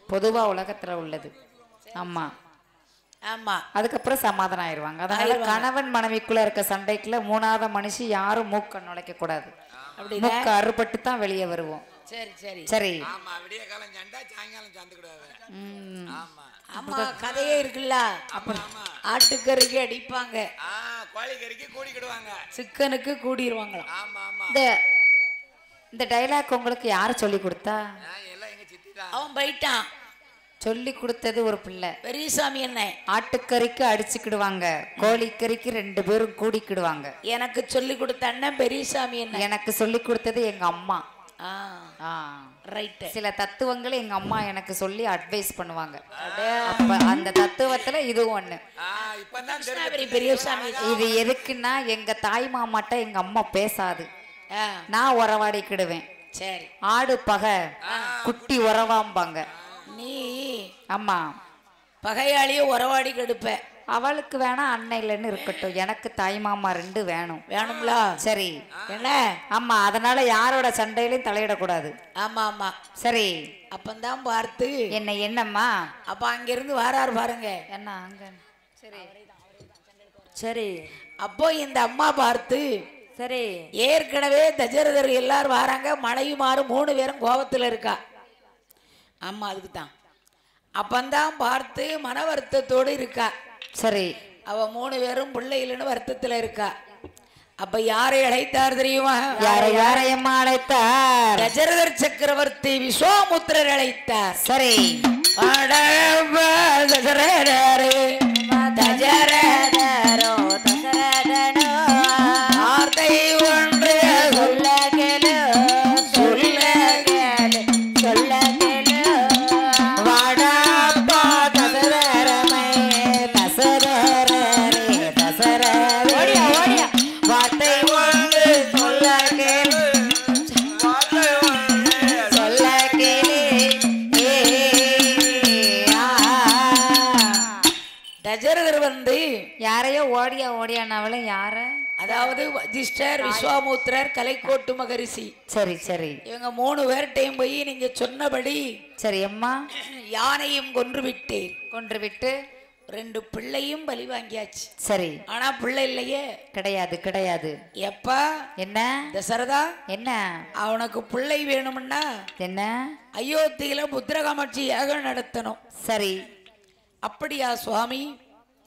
பொதுவா உலகத்துல உள்ளது. ஆமா ஆமா. அதுக்கப்புறம் சமாதானம் ஆயிடுவாங்க. அதனால கணவன் மனைவிக்குள்ள இருக்க சண்டைக்குள்ள 3ஆவது மனுஷி யாரும் மூக்க நுழைக்க கூடாது. மூக்க அறுபட்டு தான் வெளியே வருவோம். சரி சரி சரி. ஆமா, விடிய காலம் சண்டை, சாயங்காலம் சந்துக்கிடுவாங்க. ஆமா ஆமா, கதையே இருக்குல்ல. ஆட்டுக்கறிக்கு அடிப்பாங்க, கோழி கறிக்கு கூடிக்கிடுவாங்க, சிக்கனுக்கு கூடிடுவாங்களாம். ஆமா ஆமா. இந்த டைலாக் உங்களுக்கு யாரு சொல்லி கொடுத்தா? எல்லாம் எங்க சித்தி தான். அவன் போயிட்டான். சொல்லி கொடுத்தது ஒரு பிள்ளை. பெரியசாமி என்ன ஆட்டுக்கறிக்கு அடிச்சுக்கிடுவாங்க, கோழிக்கறிக்கு 2 பேரும் கூடிக்கிடுவாங்க. எனக்கு சொல்லி கொடுத்த அண்ணன் பெரியசாமி என்ன. எனக்கு சொல்லி கொடுத்தது எங்க அம்மா. ரைட். சில தத்துவங்களை எங்க அம்மா எனக்கு சொல்லி அட்வைஸ் பண்ணுவாங்க. அப்ப அந்த தத்துவத்துல இது ஒண்ணு. பெரியசாமி இது எதுக்குன்னா, எங்க தாய் மாமாட்ட எங்க அம்மா பேசாது, நான் உறவாடிக்கிடுவேன். சரி. ஆடு பகை, குட்டி உறவாம்பாங்க. நீ ஆமா, பகையாளிய உறவாடி கெடுப்ப. அவளுக்கு வேணா அன்னையிலன்னு இருக்கட்டும், எனக்கு தாய் மாமா 2 வேணும். வேணும்ல? சரி. என்ன? ஆமா, அதனால யாரோட சண்டையிலையும் தலையிடக்கூடாது. ஆமா ஆமா. சரி. அப்பந்தான் பார்த்து என்னம்மா? அப்ப அங்கிருந்து வாராரு பாருங்க. என்ன அங்க? சரி சரி. அப்போ இந்த அம்மா பார்த்து, சரி, ஏற்கனவே தசரதர் எல்லாரும் வராங்க, மனைவிமாறு 3 பேரும் கோபத்துல இருக்கா. ஆமா, அதுக்கு தான். அப்பந்தான் பார்த்து மன வருத்தத்தோடு இருக்கா. சரி. அவ 3 பேரும் பிள்ளை இல்லைன்னு வருத்தத்துல இருக்கா. அப்ப யாரை அழைத்தார் தெரியுமா? யாரையம்மா அழைத்தார்? தசரதர் சக்கரவர்த்தி விஸ்வாமுத்திரர் அழைத்தார். சரி. தசரதரே தசரதரோ தசரதனோ வார்த்தை ஒன்று சொல்ல கேளு, சொல்ல கேளு, சொல்ல கேளு. வாடாப்பா தசரமே தசரரே தசரரே. ஓடியா ஓடியா. வார்த்தை ஒன்று சொல்ல கேளு, சொல்ல கேளு. தசரதர் வந்து யாரையோ ஓடியானவளும் யார? அதாவது வசிஷ்டர், விஸ்வாமுத்திரர், கலைக்கோட்டு மகரிஷி. சரி சரி. இவங்க 3 பேர்ட்டையும் போய் நீங்க சொன்னபடி சரி அம்மா யானையும் கொன்று விட்டேன். கொன்று விட்டு 2 பிள்ளையும் பலி வாங்கியாச்சு. சரி. ஆனா பிள்ளை இல்லையே. கிடையாது கிடையாது. எப்பா என்ன தசரதா, என்ன அவனுக்கு பிள்ளை வேணும்னா என்ன? அயோத்தியில புத்திரகாமட்சி யாகம் நடத்தணும். சரி. அப்படியா சுவாமி?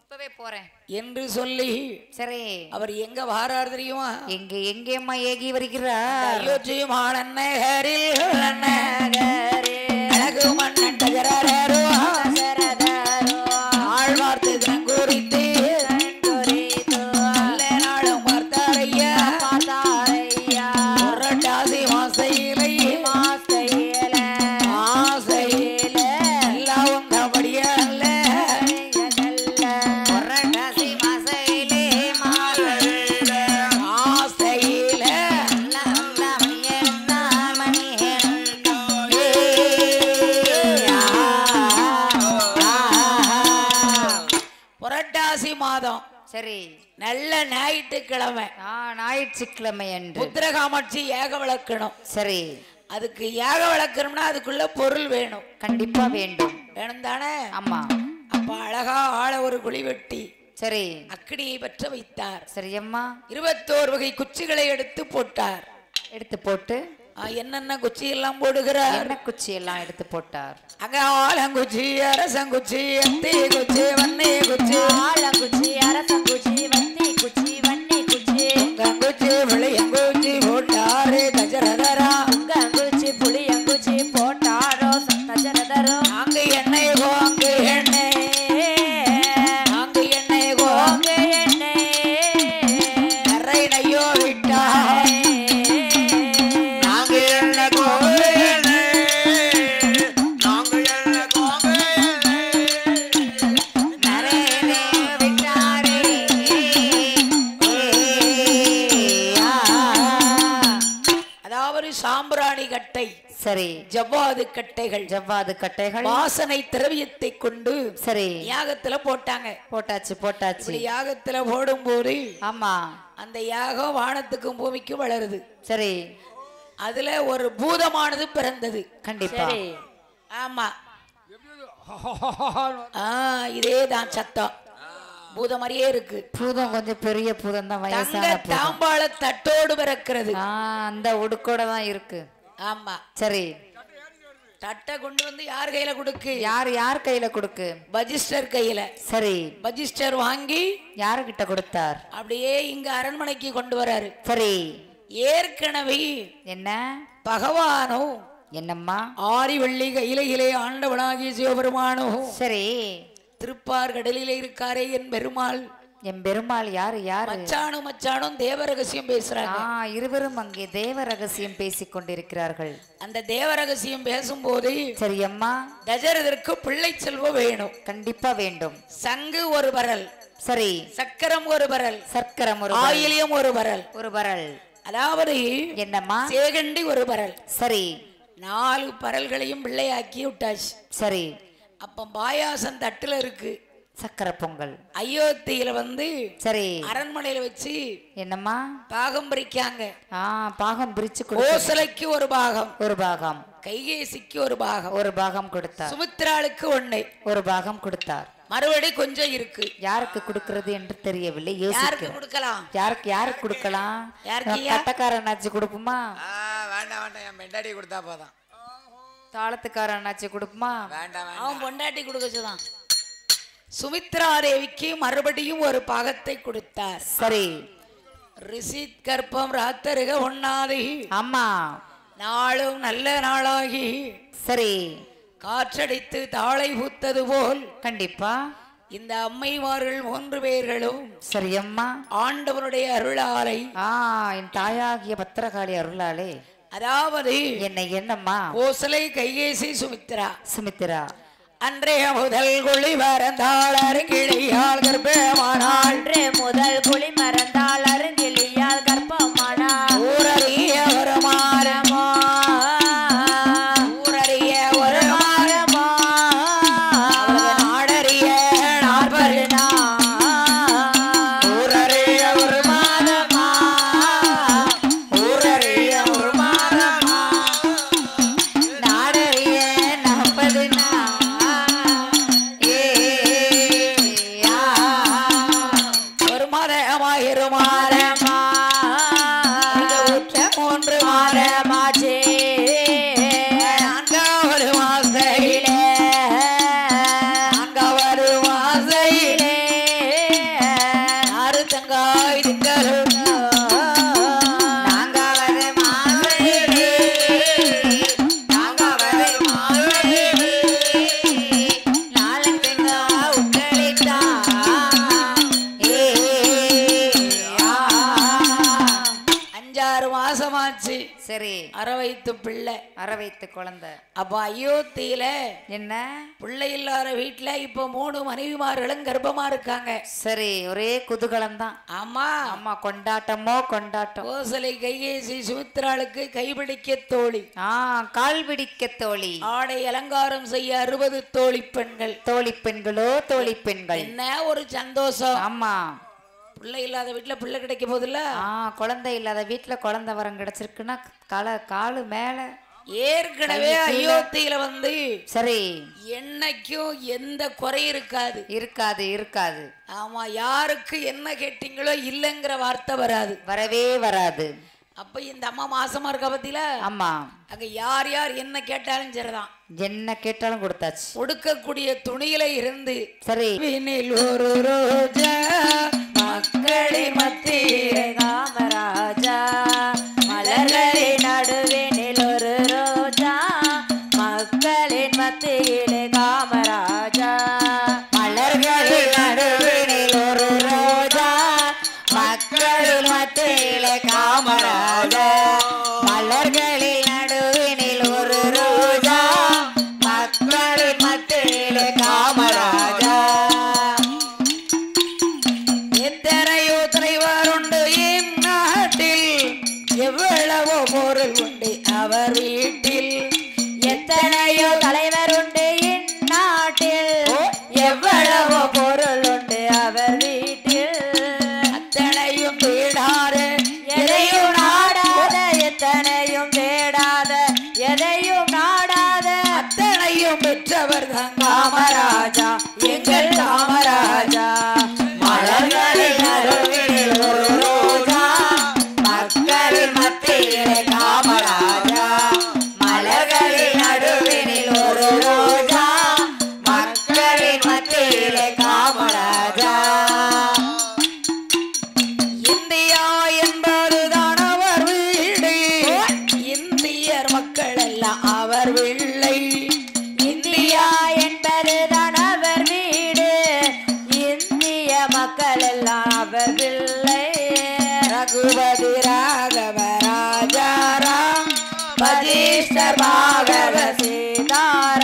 இப்பவே போறேன் என்று சொல்லி சரி. அவர் எங்க வாரார் தெரியுமா? எங்கேம்மா ஏகி வருகிறார்? அயோத்தி மாநகரில் அழகு மன்னன் தசரதரோ ஆழ்வார்த்து குறித்து நல்ல நாளும் பார்த்தாரையா. புரட்டாசி மாசையிலே ஆசையில எல்லாம் உங்கபடியா அல்ல. புரட்டாசி மாசையிலே ஆசையில புரட்டாசி மாதம் சரி. நல்ல ஞாயிற்றுக்கிழமை, ஞாயிற்றுக்கிழமை என்று புத்திரகாமட்சி யாக விளக்கணும். சரி. அதுக்கு யாக விளக்கணும்னா அதுக்குள்ள பொருள் வேணும். கண்டிப்பா வேண்டும். வேணும் தானே? ஆமா. அப்ப அழகா ஆள ஒரு குழி வெட்டி சரி. அக்கினியை பற்ற வைத்தார். சரி அம்மா. 21 வகை குச்சிகளை எடுத்து போட்டார். எடுத்து போட்டு என்னென்ன குச்சி எல்லாம் போடுகிறார்? என்ன குச்சி எல்லாம் எடுத்து போட்டார்? அங்க ஆலங்குச்சி, அரசங்குச்சி, அத்தி குச்சி, வன்னி குச்சி, ஆலங்குச்சி, அரசங்குச்சி, வத்தி குச்சி, வன்னி குச்சி, கங்குச்சி, புளியங்குச்சி போட்டாரே தசரதரா. கங்குச்சி, புளியங்குச்சி போட்டாரோ தசரதரோ. அங்கு எண்ணெய் கோங்கு எண்ணெய், அங்கு எண்ணெய் கோங்கு நிறை நெய்யோ விட்டார். சாம்பிராணி கட்டை, சரி. ஜவ்வாது கட்டைகள், ஜவ்வாது கட்டைகள் வாசனை திரவியத்தை கொண்டு சரி யாகத்துல போட்டாங்க. போட்டாச்சு போட்டாச்சு. யாகத்துல போடும் போது ஆமா அந்த யாகம் வானத்துக்கும் பூமிக்கும் வளருது. சரி. அதுல ஒரு பூதமானது பிறந்தது. கண்டிப்பா. ஆமா. இதே தான் சத்தம், பூதம் மாதிரியே இருக்கு. பூதம் கொஞ்சம் பெரிய பூதம் தான், வயசான தாம்பாள தட்டோடு பிறக்கிறது. அந்த உடுக்கோட தான் இருக்கு. ஆமா. சரி. தட்டை கொண்டு வந்து யார் கையில கொடுக்கு? யார் கையில கொடுக்கு? வசிஷ்டர் கையில. சரி. வசிஷ்டர் வாங்கி யாருகிட்ட கொடுத்தார்? அப்படியே இங்க அரண்மனைக்கு கொண்டு வராரு. சரி. ஏற்கனவே என்ன பகவானோ என்னம்மா ஆரி வெள்ளி கையிலே ஆண்டவனாகிய சிவபெருமானோ சரி திருப்பார் கடலிலே இருக்காரே என் பெருமாள். என் பெருமாள் யாரு? மச்சானும் தேவ ரகசியம் பேசுறாங்க. இருவரும் அங்கே தேவ ரகசியம் பேசிக் கொண்டிருக்கிறார்கள். அந்த தேவ ரகசியம் பேசும்போது சரி அம்மா, தசரதற்கு பிள்ளை செல்வம் வேணும். கண்டிப்பா வேண்டும். சங்கு ஒரு பரல், சரி. சக்கரம் ஒரு பரல், சக்கரம் ஒரு ஆயிலியம் ஒரு பரல், ஒரு பரல். அதாவது என்னம்மா? சேகண்டி ஒரு பரல். சரி. 4 பரல்களையும் பிள்ளையாக்கி விட்டாச்சு. சரி. அப்ப பாயாசம் தட்டுல இருக்கு. சக்கரை பொங்கல். அயோத்தியில வந்து சரி அரண்மனையில வச்சு என்னம்மா பாகம் பிரிக்காங்க. பாகம் பிரிச்சு கோசலைக்கு ஒரு பாகம், ஒரு பாகம் கைகேசிக்கு ஒரு பாகம், ஒரு பாகம் கொடுத்தார். சுமித்ராளுக்கு ஒண்ணு, ஒரு பாகம் கொடுத்தார். மறுபடி கொஞ்சம் இருக்கு. யாருக்கு கொடுக்கிறது என்று தெரியவில்லை. யாருக்கு கொடுக்கலாம்? யாருக்கு கொடுக்கலாம்? கட்டக்காரனாச்சு கொடுப்போமா? வேண்டாம் வேண்டாம், என் பெண்டாட்டி கொடுத்தா போதும். தாளத்துக்காரனாச்சு கொடுப்போமா? வேண்டாம், அவன் பொண்டாட்டி கொடுக்கச்சுதான். சுமித்ரா தேவிக்கு மறுபடியும் ஒரு பாகத்தை கொடுத்தார். சரி. ரிஷித் கற்பம் ராத்தருக ஒண்ணாதி. ஆமா. நாளும் நல்ல நாளாகி சரி காற்றடித்து தாளை பூத்தது போல் கண்டிப்பா இந்த அம்மைமார்கள் 3 பேர்களும் சரி அம்மா ஆண்டவனுடைய அருளாலை என் தாயாகிய பத்திரகாளி அருளாலே, அதாவது என்னம்மா கோசலை கைகேசி சுமித்ரா அன்றைய முதல் குழி மறந்தாள் அருங்கிளியால் கர்ப்பமானாள். அன்றே முதல் குழி மறந்தாள் அருங்கிளியால் கர்ப்பமானாள். ஊரறிய ஒரு மாறமோ, ஊரறிய ஒரு மாறமோ, நாடறிய 40 நாள். ஊரறிய ஒரு மாதமா, ஊரறிய ஒரு மாதமா, நாடறிய 40 நாள். ஒரு மாதமா 2 மாதமா, உற்ற 3 மாதமாச்சே. 4வது மாசையிலே, 4வது மாசையிலே ஆறு தங்காய் திங்களும் 4வது மாசையிலே, 4வது மாசையிலே 4 தங்காய் உங்களிட்டா. 5-6 மாசமாச்சு. சரி. அரவைத்து பிள்ளை, அரவைத்து குழந்தை. அப்ப அயோத்தியில என்ன பிள்ளை இல்லாத வீட்டுல இப்ப 3 மனைவிமார்களும் கர்ப்பமா இருக்காங்க. சரி, ஒரே குதூகலம் தான். ஆமா ஆமா, கொண்டாட்டமோ கொண்டாட்டம். கோசலை கைகேசி சுமித்ராளுக்கு கைபிடிக்க தோழி, கால் பிடிக்க தோழி, ஆடை அலங்காரம் செய்ய 60 தோழி பெண்கள். தோழி பெண்களோ தோழி பெண்கள். என்ன ஒரு சந்தோஷம். ஆமா, பிள்ளை இல்லாத வீட்டுல பிள்ளை கிடைக்க போதில்ல. குழந்தை இல்லாத வீட்டுல குழந்தை வரம் கிடைச்சிருக்குன்னா காலு மேல. ஏற்கனவே அயோத்தியில வந்து சரி என்னைக்கும் எந்த குறை இருக்காது. இருக்காது. ஆமா, யாருக்கு என்ன கேட்டீங்களோ இல்லைங்கிற வார்த்தை வராது, வரவே வராது. அப்ப இந்த அம்மா மாசமா இருக்க பத்தில. ஆமா, அங்க யார் என்ன கேட்டாலும் சரிதான், என்ன கேட்டாலும் கொடுத்தாச்சு. கொடுக்கக்கூடிய துணியில இருந்து. சரி. விண்ணில் ஒரு ரோஜா மக்களின் மத்தியிலே காமராஜா, மலர்களின் நடுவினில் ஒரு ரோஜா மக்களின் மத்தியிலே காமராஜா. மலர்களின் நடுவினில் ஒரு ரோஜா மக்களின் மத்தியிலே காமராஜா. மலர்களின் நடுவினில் ஒரு ரோஜா மக்களின் மத்தியிலே காமராஜா. எத்தனையோ தலைவர் உண்டு இந்நாட்டில், எவ்வளவோ பொருள் உண்டு அவர் வீட்டில். எத்தனையோ தலைவர் உண்டு இந்நாட்டில், எவ்வளவோ பொருள் உண்டு அவர் வீட்டில். அத்தனையும் தேடாத எதையும் நாடாத, எத்தனையும் தேடாத எதையும் நாடாத, அத்தனையும் பெற்றவர் தான் காமராஜா, எங்கள் காமராஜா. மலர்களின் நடுவினில் ஒரு ரோஜா மக்களின் மத்தியிலே காமராஜா. மலர்களின் நடுவினில் ஒரு ரோஜா மக்களின் மத்தியிலே காமராஜா. இந்தியா என்பதுதான் அவர் வீடு, இந்தியர் மக்கள் எல்லாம் அவர் பிள்ளை. இந்தியா என்பதுதான் அவர் வீடு, இந்திய மக்கள் எல்லாம் அவர் பிள்ளை. ரகுபதி ராகவ ராஜாராம் வசிஷ்டர் பாகவ சீதாராம்.